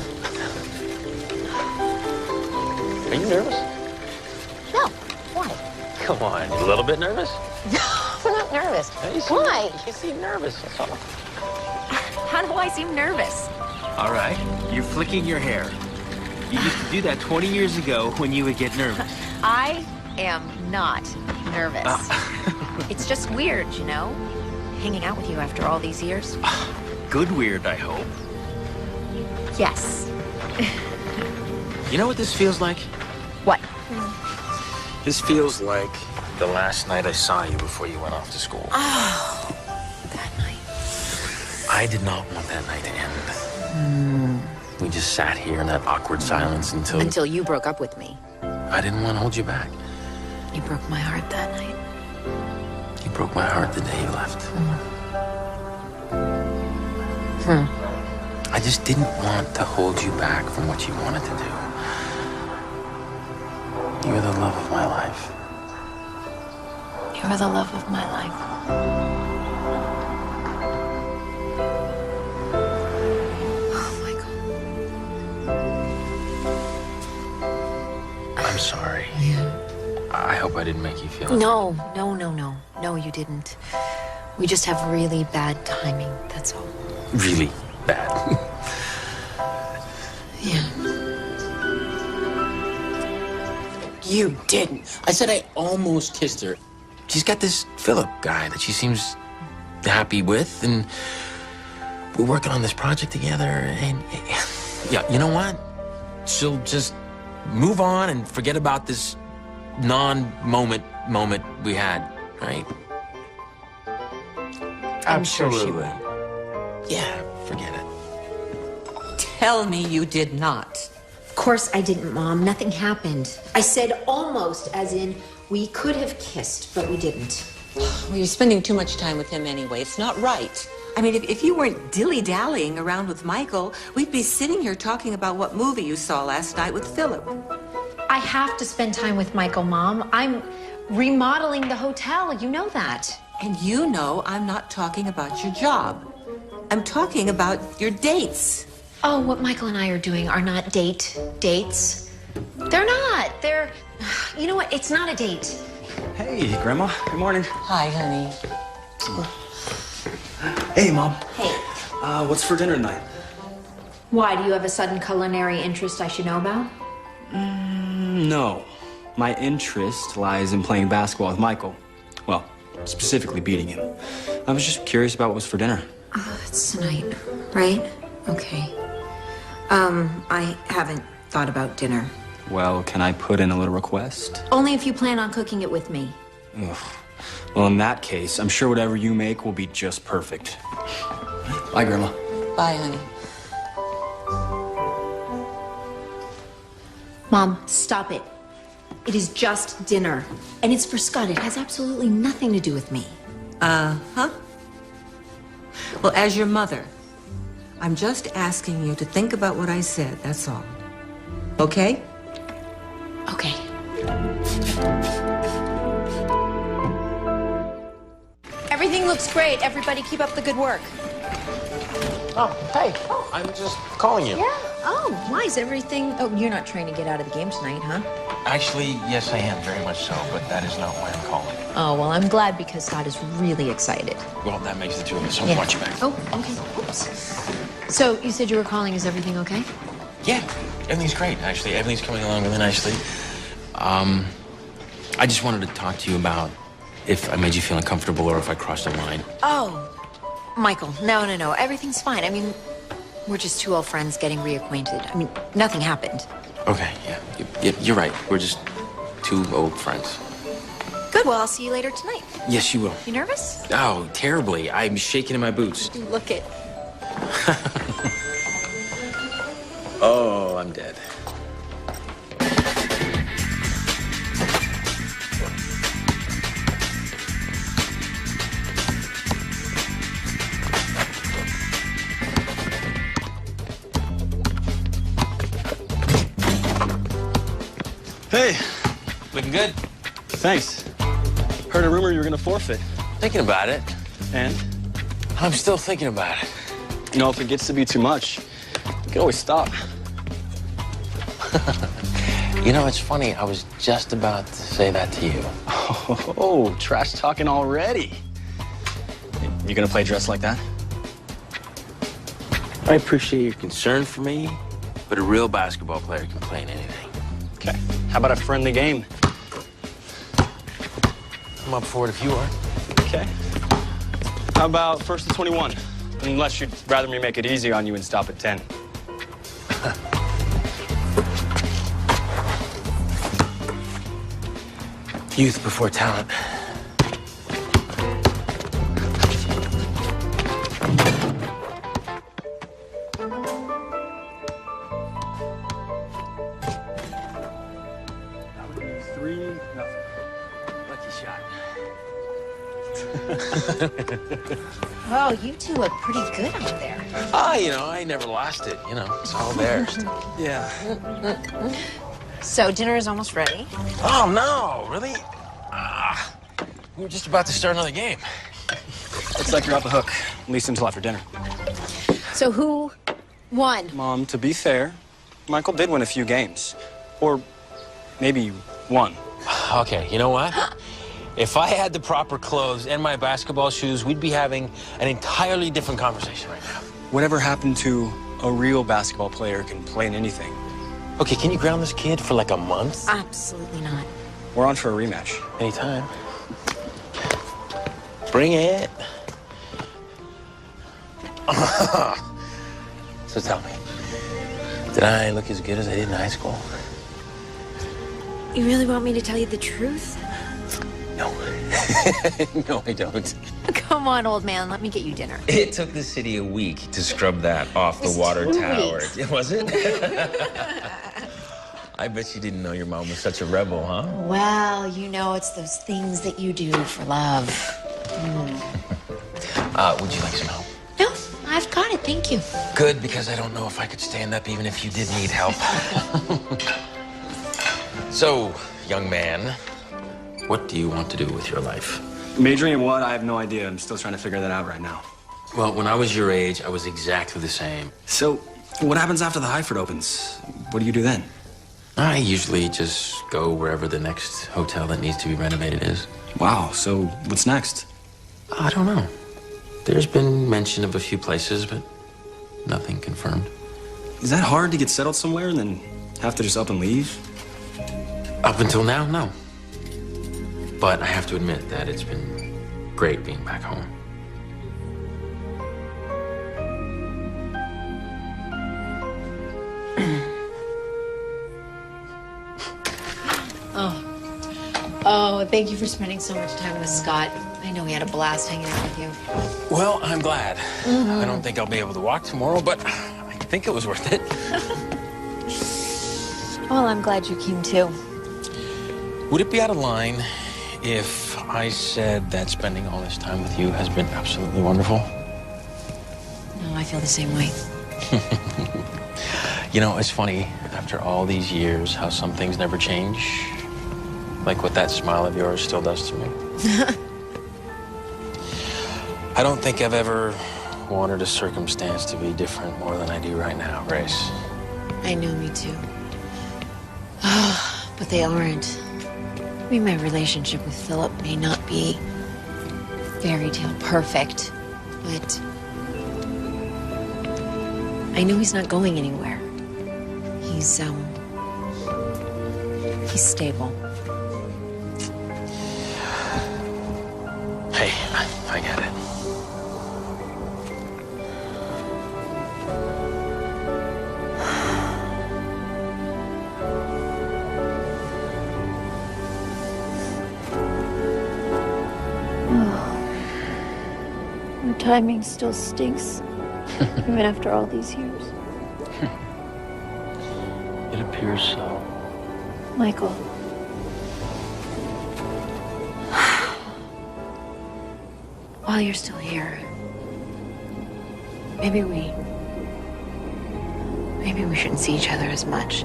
Are you nervous? No. Why? Come on, you a little bit nervous? I'm not nervous. Why? You seem nervous, that's all. How do I seem nervous? All right, you're flicking your hair. You used to do that 20 years ago when you would get nervous. I am not nervous. It's just weird, you know? Hanging out with you after all these years. Good weird, I hope. Yes. You know what this feels like? What? This feels like the last night I saw you before you went off to school. Oh, that night. I did not want that night to end. We just sat here in that awkward silence until... Until you broke up with me. I didn't want to hold you back. You broke my heart that night. You broke my heart the day you left. I just didn't want to hold you back from what you wanted to do. You're the love of my life. You're the love of my life. I'm sorry. I hope I didn't make you feel... No, you didn't. We just have really bad timing, that's all. Really bad. Yeah. You didn't. I said I almost kissed her. She's got this Philip guy that she seems happy with, and we're working on this project together, and yeah, you know what? She'll just move on and forget about this non-moment we had, right? I'm sure she will. Yeah, forget it. Tell me you did not. Of course I didn't, Mom. Nothing happened. I said almost, as in we could have kissed, but we didn't. Well, you're spending too much time with him anyway. It's not right. I mean, if you weren't dilly-dallying around with Michael, we'd be sitting here talking about what movie you saw last night with Philip. I have to spend time with Michael, Mom. I'm remodeling the hotel. You know that. And you know I'm not talking about your job. I'm talking about your dates. Oh, what Michael and I are doing are not dates. They're not. They're... You know what? It's not a date. Hey, Grandma. Good morning. Hi, honey. Hey, Mom. Hey. What's for dinner tonight? Why? Do you have a sudden culinary interest I should know about? No. My interest lies in playing basketball with Michael. Well, specifically beating him. I was just curious about what was for dinner. It's tonight, right? Okay. I haven't thought about dinner. Well, can I put in a little request? Only if you plan on cooking it with me. Ugh. Well, in that case, I'm sure whatever you make will be just perfect. Bye, Grandma. Bye, honey. Mom, stop it. It is just dinner. And it's for Scott. It has absolutely nothing to do with me. Uh-huh. Well, as your mother, I'm just asking you to think about what I said, that's all. Okay? Okay. Everything looks great. Everybody keep up the good work. Oh, hey. I'm just calling you. Yeah. Oh, why is everything... Oh, you're not trying to get out of the game tonight, huh? Actually, yes, I am, very much so, but that is not why I'm calling. Oh, well, I'm glad because Scott is really excited. Well, that makes the two of us. I'll Yeah. watch you back. Oh, okay. Oops. So, you said you were calling. Is everything okay? Yeah, everything's great, actually. Everything's coming along really nicely. I just wanted to talk to you about if I made you feel uncomfortable or if I crossed a line. Oh, Michael, no. Everything's fine. I mean, we're just two old friends getting reacquainted. I mean, nothing happened. Okay, yeah. You're right. We're just two old friends. Good, well, I'll see you later tonight. Yes, you will. You nervous? Oh, terribly. I'm shaking in my boots. Look it. Oh, I'm dead. Hey. Looking good? Thanks. Heard a rumor you were gonna forfeit. Thinking about it. And? I'm still thinking about it. You know, if it gets to be too much, you can always stop. You know, it's funny. I was just about to say that to you. Oh, trash talking already. You gonna play dress like that? I appreciate your concern for me, but a real basketball player can play in anything. Okay. How about a friendly game? I'm up for it if you are. Okay. How about 1st and 21? Unless you'd rather me make it easy on you and stop at 10. Youth before talent. Oh, you two look pretty good out there. You know, I never lost it. You know, it's all there. Yeah. So, dinner is almost ready. Oh, no, really? We were just about to start another game. Looks like you're off the hook, at least until after dinner. So, who won? Mom, to be fair, Michael did win a few games. Or maybe one. Okay, you know what? If I had the proper clothes and my basketball shoes, we'd be having an entirely different conversation right now. Whatever happened to a real basketball player can play in anything? Okay, can you ground this kid for like a month? Absolutely not. We're on for a rematch. Anytime. Bring it. So tell me, did I look as good as I did in high school? You really want me to tell you the truth? No. No, I don't. Come on, old man. Let me get you dinner. It took the city a week to scrub that off the water tower. Was it? I bet you didn't know your mom was such a rebel, huh? Well, you know, it's those things that you do for love. Would you like some help? No, I've got it. Thank you. Good, because I don't know if I could stand up even if you did need help. So, young man, what do you want to do with your life? Majoring in what? I have no idea. I'm still trying to figure that out right now. Well, when I was your age, I was exactly the same. So, what happens after the Highford opens? What do you do then? I usually just go wherever the next hotel that needs to be renovated is. Wow, so what's next? I don't know. There's been mention of a few places, but nothing confirmed. Is that hard to get settled somewhere and then have to just up and leave? Up until now, no. But I have to admit that it's been great being back home. Oh, thank you for spending so much time with Scott. I know he had a blast hanging out with you. Well, I'm glad. I don't think I'll be able to walk tomorrow, but I think it was worth it. Well, I'm glad you came too. Would it be out of line if I said that spending all this time with you has been absolutely wonderful? feel the same way. You know, it's funny, after all these years, how some things never change. Like what that smile of yours still does to me. I don't think I've ever wanted a circumstance to be different more than I do right now, Grace. I know, me too. But they aren't. I mean, my relationship with Philip may not be fairy tale perfect, but I know he's not going anywhere. He's stable. Hey, I get it. Your timing still stinks, even after all these years. It appears so. Michael. While you're still here, maybe we shouldn't see each other as much.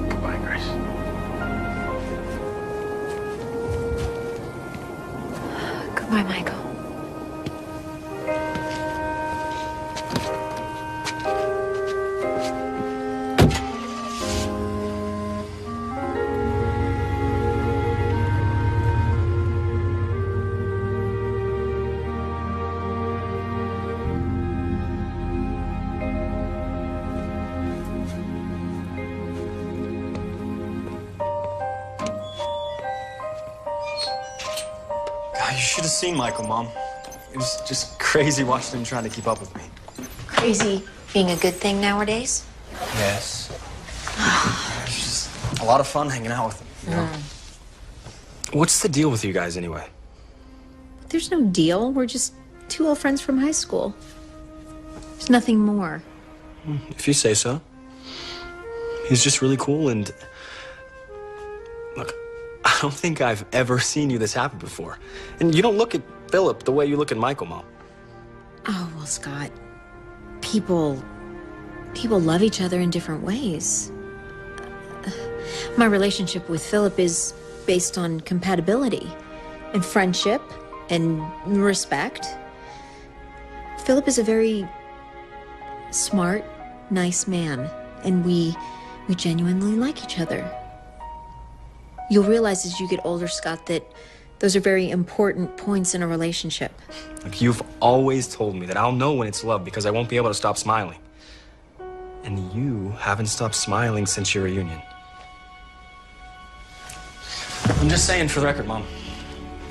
Goodbye, Grace. Goodbye, Michael. God, you should have seen Michael, Mom. It was just crazy watching him trying to keep up with me. Crazy being a good thing nowadays? Yes. It's just a lot of fun hanging out with him, you know? What's the deal with you guys, anyway? There's no deal. We're just two old friends from high school. There's nothing more. If you say so. He's just really cool, and look, I don't think I've ever seen you this happy before. And you don't look at Philip the way you look at Michael, Mom. Oh, well, Scott, people love each other in different ways. My relationship with Philip is based on compatibility and friendship and respect. Philip is a very smart, nice man, and we genuinely like each other. You'll realize as you get older, Scott, that those are very important points in a relationship. Like, you've always told me that I'll know when it's love because I won't be able to stop smiling. And you haven't stopped smiling since your reunion. I'm just saying for the record, Mom.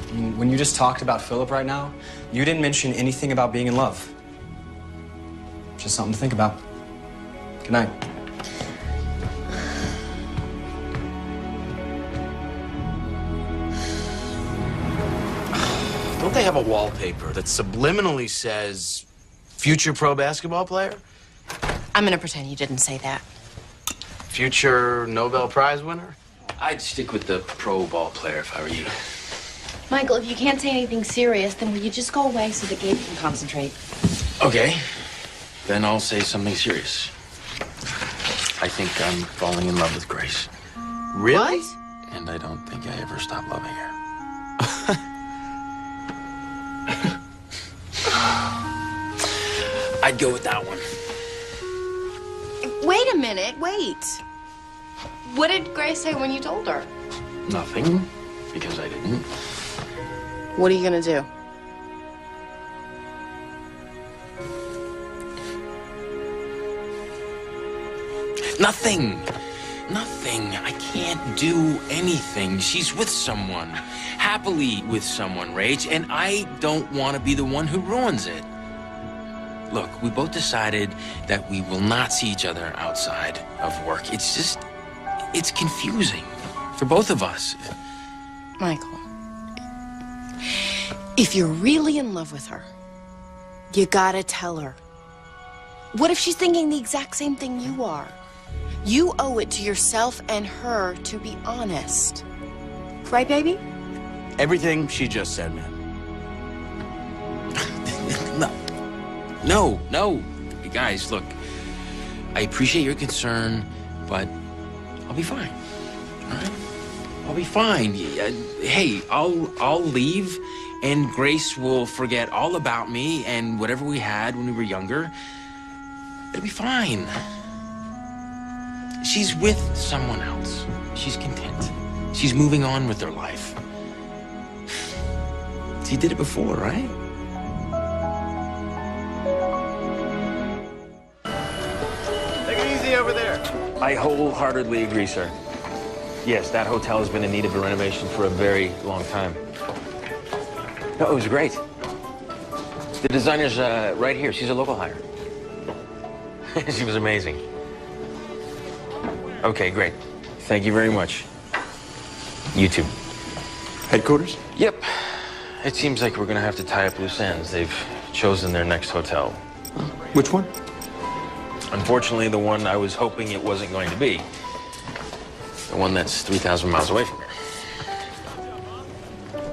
I mean, when you just talked about Philip right now, you didn't mention anything about being in love. Just something to think about. Good night. Don't they have a wallpaper that subliminally says future pro basketball player? I'm gonna pretend you didn't say that. Future Nobel Prize winner? I'd stick with the pro ball player if I were you. Michael, if you can't say anything serious, then will you just go away so that Gabe can concentrate? Okay, then I'll say something serious. I think I'm falling in love with Grace. Really? And I don't think I ever stop loving her. I'd go with that one. Wait a minute, wait. What did Grace say when you told her? Nothing, because I didn't. What are you gonna do? Nothing. Nothing. I can't do anything. She's with someone. Happily with someone, Rach, and I don't want to be the one who ruins it. Look, we both decided that we will not see each other outside of work. It's confusing for both of us. Michael, if you're really in love with her, you gotta tell her. What if she's thinking the exact same thing you are? You owe it to yourself and her to be honest. Right, baby? Everything she just said, man. No. You guys, look, I appreciate your concern, but I'll be fine. All right? I'll be fine. Hey, I'll leave, and Grace will forget all about me and whatever we had when we were younger. It'll be fine. She's with someone else. She's content. She's moving on with her life. She did it before, right? Take it easy over there. I wholeheartedly agree, sir. Yes, that hotel has been in need of a renovation for a very long time. No, it was great. The designer's right here. She's a local hire. She was amazing. Okay, great. Thank you very much. You too. Headquarters? Yep. It seems like we're gonna have to tie up loose ends. They've chosen their next hotel. Which one? Unfortunately, the one I was hoping it wasn't going to be. The one that's 3,000 miles away from here.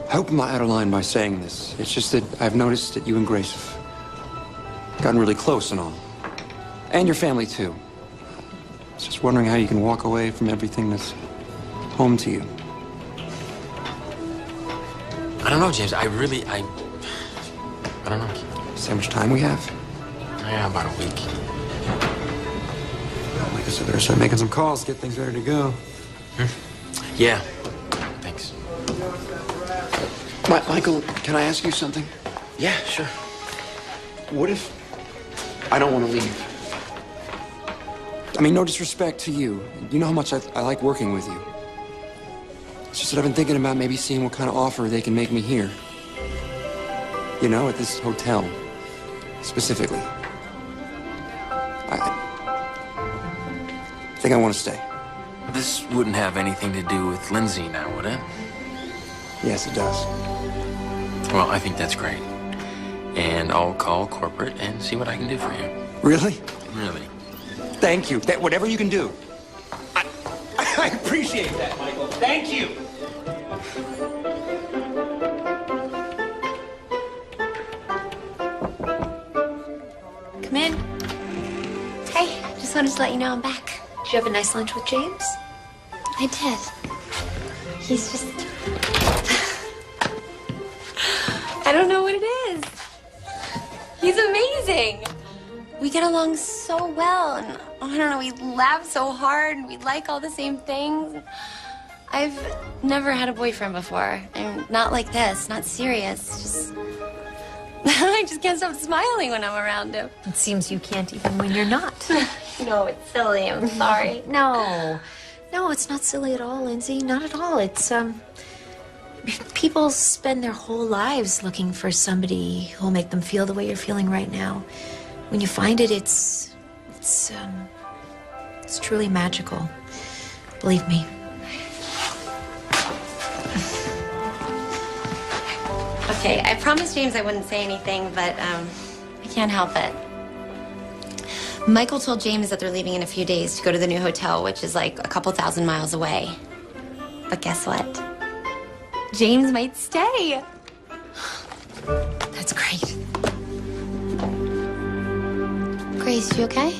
I hope I'm not out of line by saying this. It's just that I've noticed that you and Grace have gotten really close and all. And your family, too. I was just wondering how you can walk away from everything that's home to you. I don't know, James. I don't know. See how much time we have? Yeah, about a week. I guess I better start making some calls, get things ready to go. Yeah. Thanks. Michael, can I ask you something? Yeah, sure. What if I don't want to leave? I mean, no disrespect to you. You know how much I like working with you. It's just that I've been thinking about maybe seeing what kind of offer they can make me here. You know, at this hotel, specifically. I think I want to stay. This wouldn't have anything to do with Lindsay now, would it? Yes, it does. Well, I think that's great. And I'll call corporate and see what I can do for you. Really? Really. Thank you. Whatever you can do. I appreciate that, Michael. Thank you. Come in. Hey, just wanted to let you know I'm back. Did you have a nice lunch with James? I did. He's just... I don't know what it is. He's amazing. We get along so well, and I don't know, we laugh so hard, and we like all the same things. I've never had a boyfriend before, and not like this, not serious, just... I just can't stop smiling when I'm around him. It seems you can't even when you're not. No, it's silly, I'm sorry. No, it's not silly at all, Lindsay. Not at all. It's, people spend their whole lives looking for somebody who'll make them feel the way you're feeling right now. When you find it, it's truly magical. Believe me. Okay, I promised James I wouldn't say anything, but I can't help it. Michael told James that they're leaving in a few days to go to the new hotel, which is like a couple thousand miles away. But guess what? James might stay. That's great. Grace, you okay?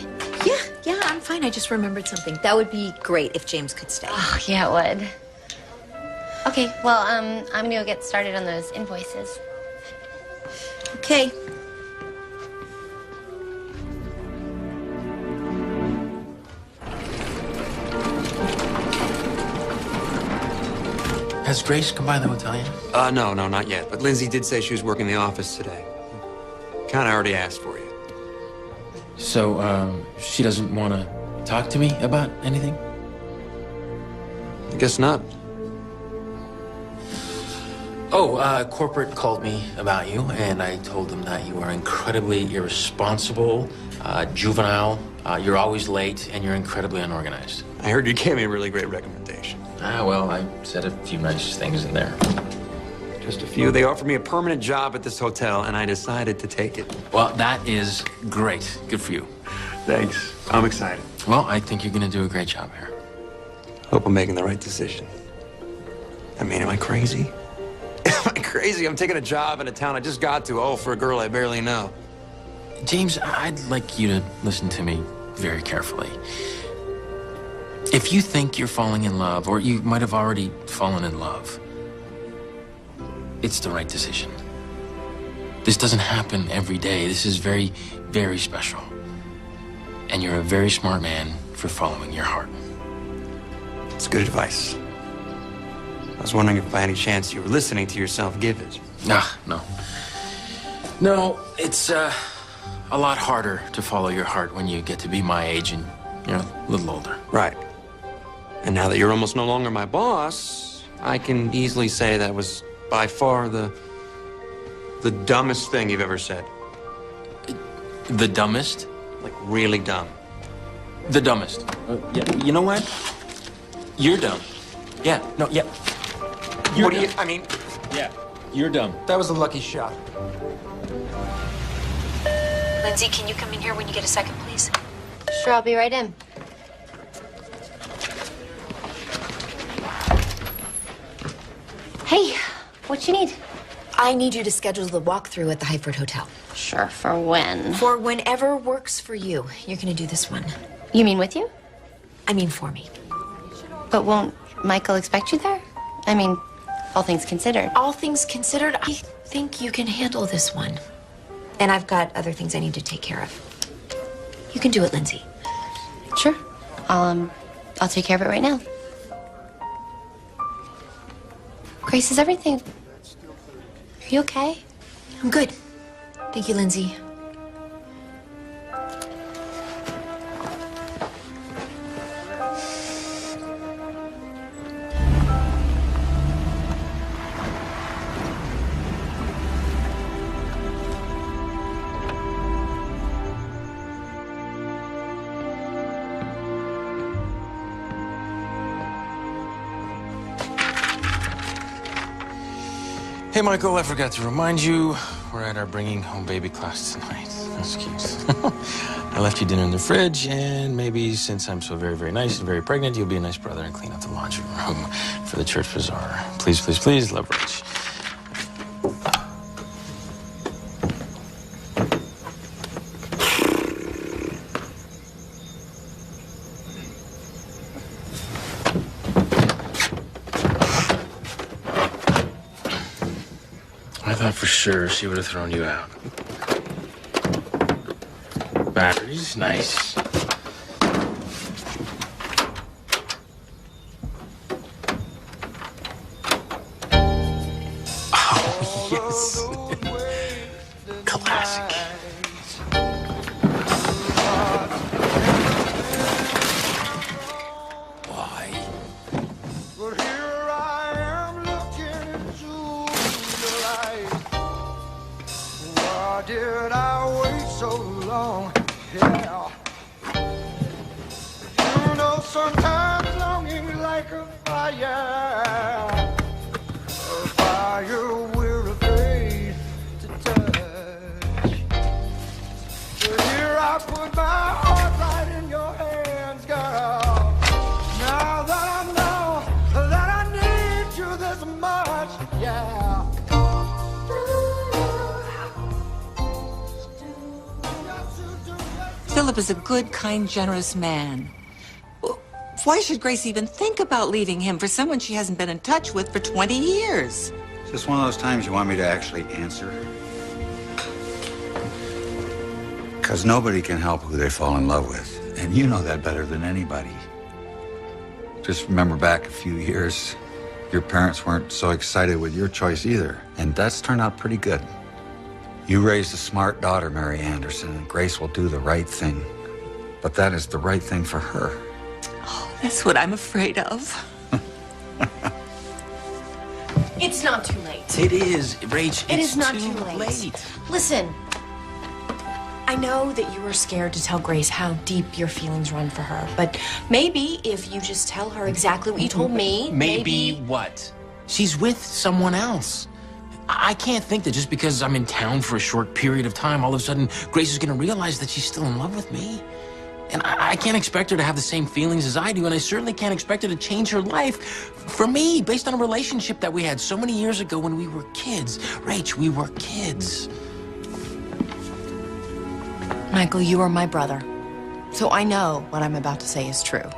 Yeah, I'm fine. I just remembered something. That would be great if James could stay. Oh, yeah, it would. Okay, well, I'm gonna go get started on those invoices. Okay. Has Grace come by the hotel yet? No, not yet. But Lindsay did say she was working the office today. Kinda already asked for you. So, she doesn't want to talk to me about anything? I guess not. Oh, corporate called me about you, and I told them that you are incredibly irresponsible, juvenile, you're always late, and you're incredibly unorganized. I heard you gave me a really great recommendation. Well, I said a few nice things in there. Just a few. They offered me a permanent job at this hotel, and I decided to take it. Well, that is great. Good for you. Thanks. I'm excited. Well, I think you're going to do a great job here. Hope I'm making the right decision. I mean, am I crazy? Am I crazy? I'm taking a job in a town I just got to, for a girl I barely know. James, I'd like you to listen to me very carefully. If you think you're falling in love, or you might have already fallen in love, it's the right decision. This doesn't happen every day. This is very, very special. And you're a very smart man for following your heart. It's good advice. I was wondering if by any chance you were listening to yourself give it. No. No, it's a lot harder to follow your heart when you get to be my age and you're a little older. Right. And now that you're almost no longer my boss, I can easily say that was by far the dumbest thing you've ever said. The dumbest? Like really dumb. The dumbest. Yeah, you know what? You're dumb. Yeah. No, yeah. What do you, I mean... Yeah, you're dumb. That was a lucky shot. Lindsay, can you come in here when you get a second, please? Sure, I'll be right in. Hey, what you need? I need you to schedule the walkthrough at the Hyford Hotel. Sure, for when? For whenever works for you. You're gonna do this one. You mean with you? I mean for me. But won't Michael expect you there? I mean, all things considered. All things considered, I think you can handle this one. And I've got other things I need to take care of. You can do it, Lindsay. Sure. I'll take care of it right now. Grace, is everything... Are you okay? I'm good. Thank you, Lindsay. Hey, Michael, I forgot to remind you, we're at our bringing home baby class tonight. That's cute. I left you dinner in the fridge, and maybe since I'm so very, very nice and very pregnant, you'll be a nice brother and clean up the laundry room for the church bazaar. Please, please, please, love, Rich. I thought for sure she would have thrown you out. Batteries, nice. Oh, yes. Classic. Why? But here I am looking into the light. Why did I wait so long? Yeah. You know, sometimes longing like a fire we're afraid to touch. But here I put my heart right in your hands, girl. Now that I know that I need you this much, yeah. Philip is a good, kind, generous man. Why should Grace even think about leaving him for someone she hasn't been in touch with for 20 years? It's just one of those times you want me to actually answer. Because nobody can help who they fall in love with. And you know that better than anybody. Just remember back a few years, your parents weren't so excited with your choice either. And that's turned out pretty good. You raised a smart daughter, Mary Anderson, and Grace will do the right thing. But that is the right thing for her. Oh, that's what I'm afraid of. It's not too late. It is, Rach. It it's is not too too late. late. Listen, I know that you were scared to tell Grace how deep your feelings run for her, but maybe if you just tell her exactly what you told me, Maybe what? She's with someone else. I can't think that just because I'm in town for a short period of time, all of a sudden Grace is going to realize that she's still in love with me. And I can't expect her to have the same feelings as I do, and I certainly can't expect her to change her life for me based on a relationship that we had so many years ago when we were kids. Rach, we were kids. Michael, you are my brother. So I know what I'm about to say is true.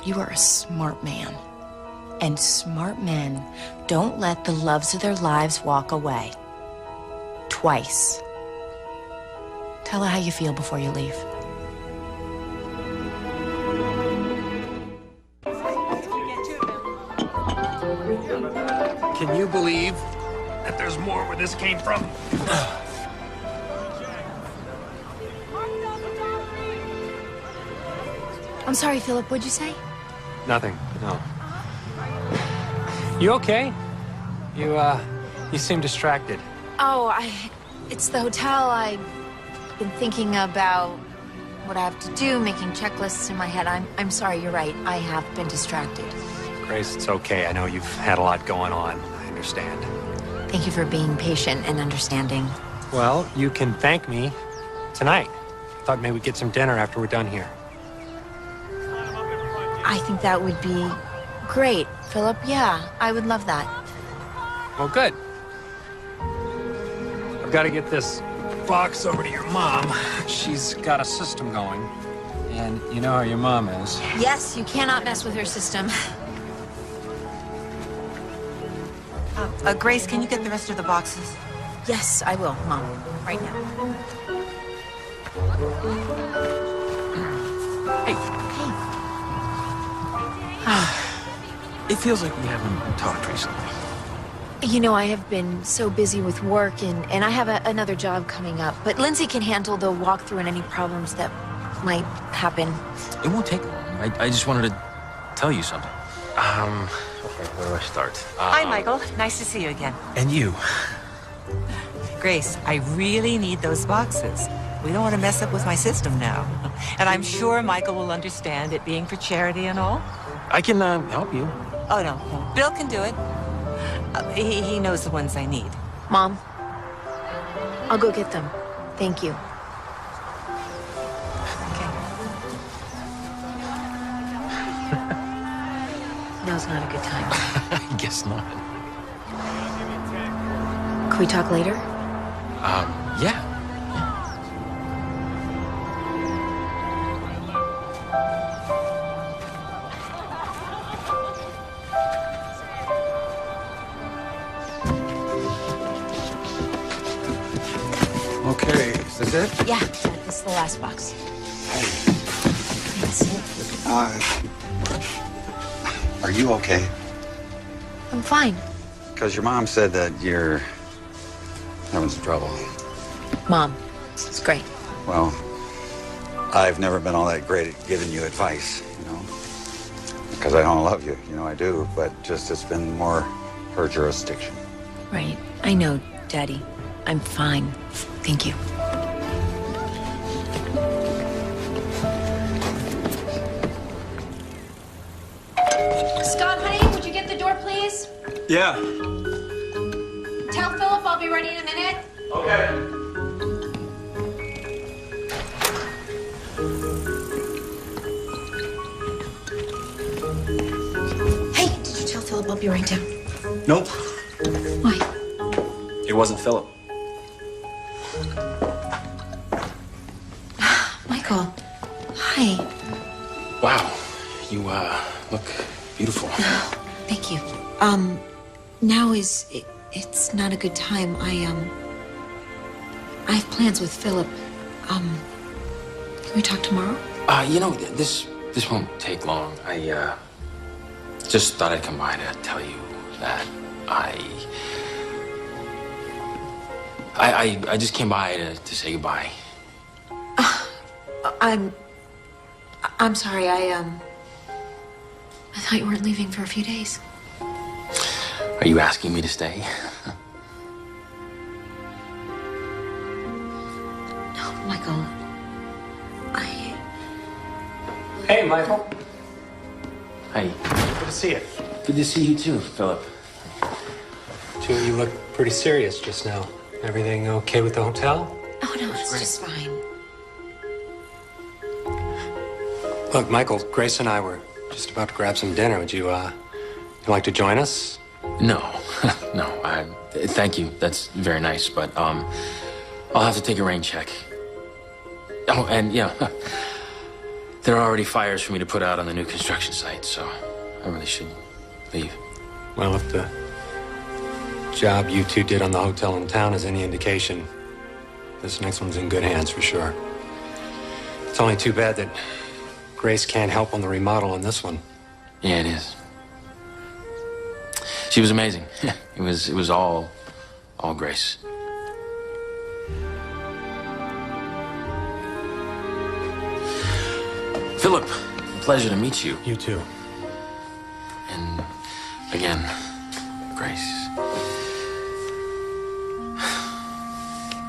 You are a smart man. And smart men don't let the loves of their lives walk away. Twice. Tell her how you feel before you leave. Can you believe that there's more where this came from? I'm sorry, Philip, what'd you say? Nothing, no. You okay? You seem distracted. Oh, it's the hotel. I've been thinking about what I have to do, making checklists in my head. I'm sorry, you're right. I have been distracted. Grace, it's okay. I know you've had a lot going on. I understand. Thank you for being patient and understanding. Well, you can thank me tonight. Thought maybe we'd get some dinner after we're done here. I think that would be great, Philip. Yeah, I would love that. Well, good. I've got to get this box over to your mom. She's got a system going, and you know how your mom is. Yes, you cannot mess with her system. Grace, can you get the rest of the boxes? Yes, I will, Mom. Right now. It feels like we haven't talked recently. You know, I have been so busy with work, and I have another job coming up. But Lindsay can handle the walkthrough and any problems that might happen. It won't take long. I just wanted to tell you something. Okay, where do I start? Hi, Michael. Nice to see you again. And you. Grace, I really need those boxes. We don't want to mess up with my system now. And I'm sure Michael will understand it being for charity and all. I can help you. Oh, no. Bill can do it. He knows the ones I need. Mom, I'll go get them. Thank you. Now's not a good time. I guess not. Can we talk later? Yeah. Okay, is this it? Yeah, this is the last box. Thanks. Are you okay? I'm fine. Because your mom said that you're having some trouble. Mom, it's great. Well, I've never been all that great at giving you advice, you know? Because I don't love you, you know I do, but just it's been more her jurisdiction. Right. I know, Daddy. I'm fine. Thank you. Scott, honey, would you get the door, please? Yeah. Tell Philip I'll be ready in a minute. Okay. Hey, did you tell Philip I'll be right down? Nope. Why? It wasn't Philip. Michael. Hi. Wow. You, look beautiful. Thank you. Now it's not a good time. I have plans with Philip. Can we talk tomorrow? You know, this won't take long. I, just thought I'd come by to tell you that I just came by to say goodbye. I'm sorry. I thought you weren't leaving for a few days. Are you asking me to stay? No, Michael. Hey, Michael. Hey. Good to see you. Good to see you too, Philip. Two of you look pretty serious just now. Everything okay with the hotel? Oh, no, it's just fine. Look, Michael, Grace and I were just about to grab some dinner. Would you like to join us? No, no. Thank you. That's very nice, but I'll have to take a rain check. Oh, and yeah, there are already fires for me to put out on the new construction site, so I really should leave. Well, if the job you two did on the hotel in town is any indication, this next one's in good hands for sure. It's only too bad that Grace can't help on the remodel on this one. Yeah, it is. She was amazing. It was all Grace. Philip, a pleasure to meet you. You too. And again, Grace.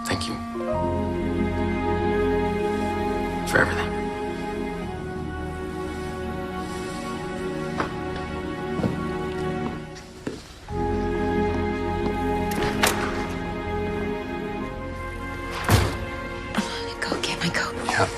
Thank you for everything. Go get my coat. Yep.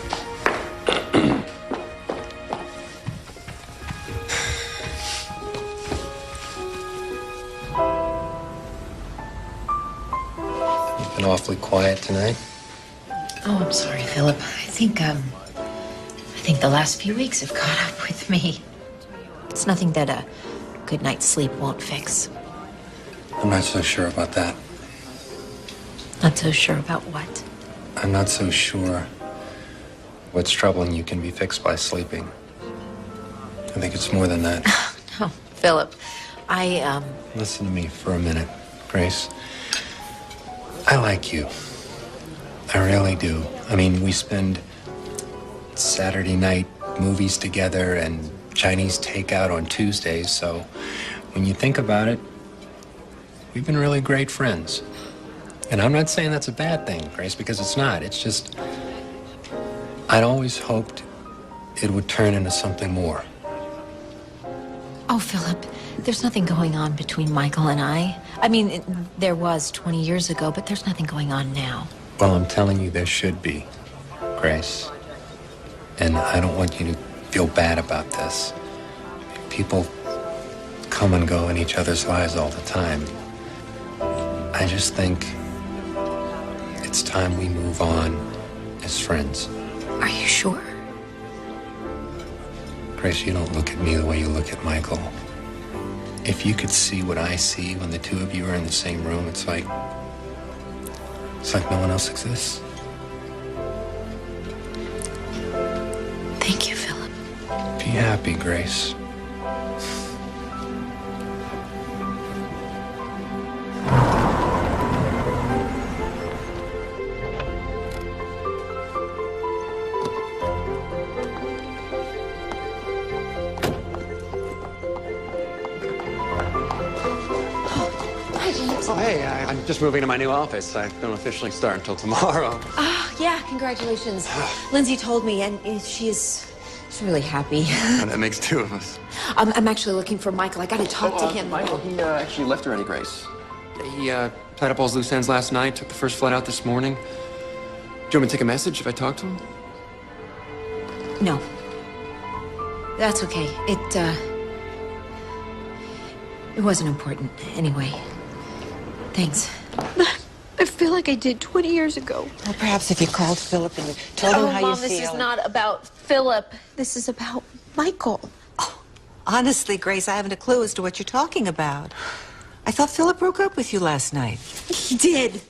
You've been awfully quiet tonight. Oh, I'm sorry, Philip. I think the last few weeks have caught up with me. It's nothing that a good night's sleep won't fix. I'm not so sure about that. Not so sure about what. I'm not so sure what's troubling you can be fixed by sleeping. I think it's more than that. No, Philip. Listen to me for a minute, Grace. I like you. I really do. I mean, we spend Saturday night movies together and Chinese takeout on Tuesdays, so when you think about it, we've been really great friends. And I'm not saying that's a bad thing, Grace, because it's not. It's just, I'd always hoped it would turn into something more. Oh, Philip, there's nothing going on between Michael and I. I mean, there was 20 years ago, but there's nothing going on now. Well, I'm telling you, there should be, Grace. And I don't want you to feel bad about this. People come and go in each other's lives all the time. I just think it's time we move on as friends. Are you sure? Grace, you don't look at me the way you look at Michael. If you could see what I see when the two of you are in the same room, it's like no one else exists. Thank you, Philip. Be happy, Grace. James. Oh, hey, I'm just moving to my new office. I don't officially start until tomorrow. Oh, yeah, congratulations. Lindsay told me, and she's really happy. That makes two of us. I'm actually looking for Michael. I gotta talk to him. Michael, he actually left already, Grace. He tied up all his loose ends last night, took the first flight out this morning. Do you want me to take a message if I talk to him? No. That's okay. It wasn't important anyway. Thanks. I feel like I did 20 years ago. Well, perhaps if you called Philip and told him how Mom, you feel. this is not about Philip. This is about Michael. Honestly, Grace, I haven't a clue as to what you're talking about. I thought Philip broke up with you last night. He did.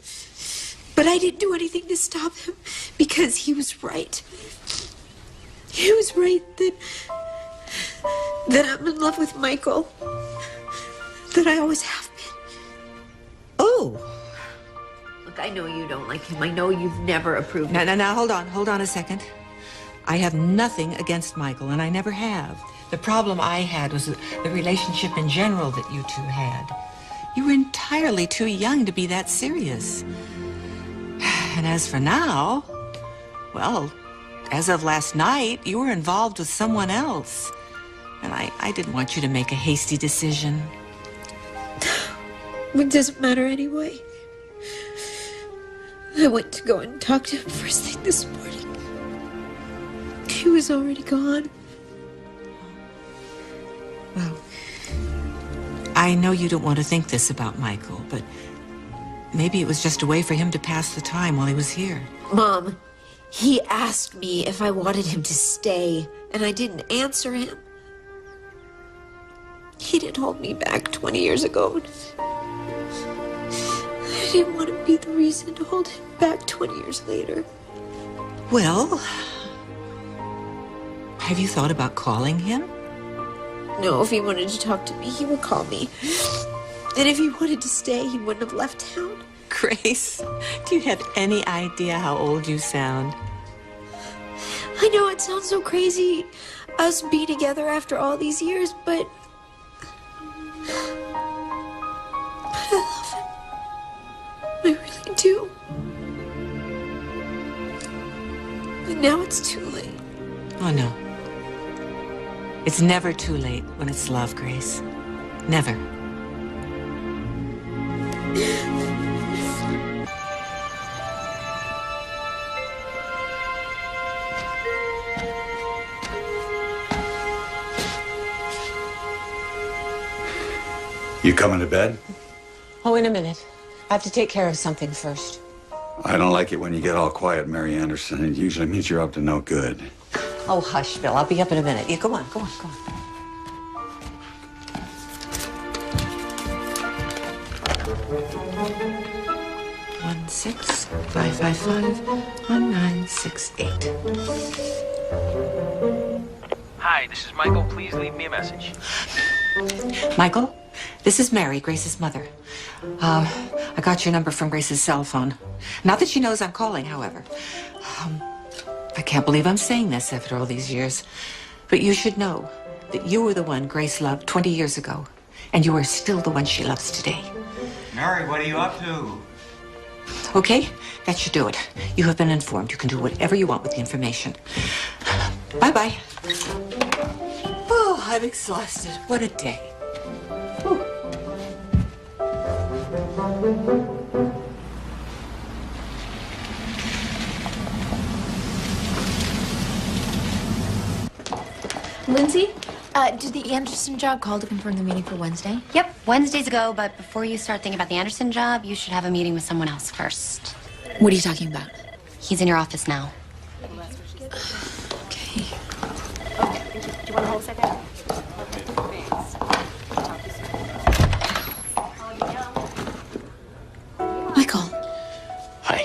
But I didn't do anything to stop him because he was right. He was right that I'm in love with Michael. That I always have been. Oh. Look, I know you don't like him. I know you've never approved of him. Now, hold on a second. I have nothing against Michael, and I never have. The problem I had was the relationship in general that you two had. You were entirely too young to be that serious. And as for now, well, as of last night, you were involved with someone else. And I didn't want you to make a hasty decision. It doesn't matter anyway. I went to go and talk to him first thing this morning. He was already gone. Well, I know you don't want to think this about Michael, but maybe it was just a way for him to pass the time while he was here. Mom, He asked me if I wanted him to stay, and I didn't answer him. He didn't hold me back 20 years ago. I didn't want to be the reason to hold him back 20 years later. Well, have you thought about calling him? No, if he wanted to talk to me, he would call me. And if he wanted to stay, he wouldn't have left town. Grace, do you have any idea how old you sound? I know it sounds so crazy, us being together after all these years, but I love him. I really do. And now it's too late. Oh, no. It's never too late when it's love, Grace. Never. You coming to bed? Oh, in a minute. I have to take care of something first. I don't like it when you get all quiet, Mary Anderson. It usually means you're up to no good. Oh, hush, Bill. I'll be up in a minute. Yeah, go on, go on, go on. 1-6-555-1968. Hi, this is Michael. Please leave me a message. Michael, this is Mary, Grace's mother. I got your number from Grace's cell phone. Not that she knows I'm calling, however. I can't believe I'm saying this after all these years, but you should know that you were the one Grace loved 20 years ago, and you are still the one she loves today. Mary, what are you up to? Okay, that should do it. You have been informed. You can do whatever you want with the information. Bye-bye. Oh, I'm exhausted. What a day. Whew. Lindsay, did the Anderson job call to confirm the meeting for Wednesday? Yep, Wednesday's a go, but before you start thinking about the Anderson job, you should have a meeting with someone else first. What are you talking about? He's in your office now. Okay. Do you want to hold a second? Michael. Hi.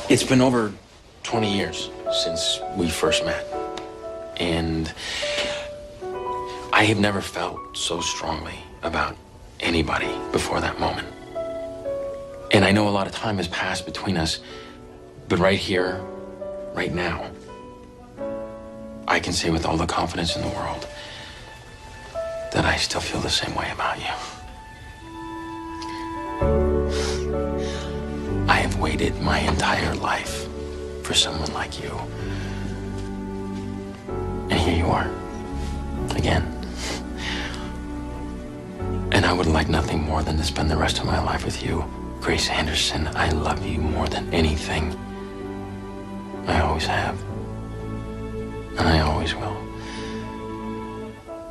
It's been over 20 years since we first met. And I have never felt so strongly about anybody before that moment. And I know a lot of time has passed between us, but right here, right now, I can say with all the confidence in the world that I still feel the same way about you. I have waited my entire life for someone like you. And here you are, again. And I would like nothing more than to spend the rest of my life with you. Grace Anderson, I love you more than anything. I always have. And I always will.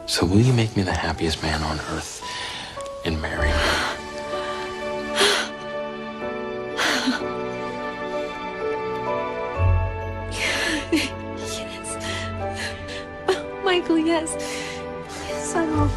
So will you make me the happiest man on earth and marry me? Yes. Michael, yes. Yes, I will.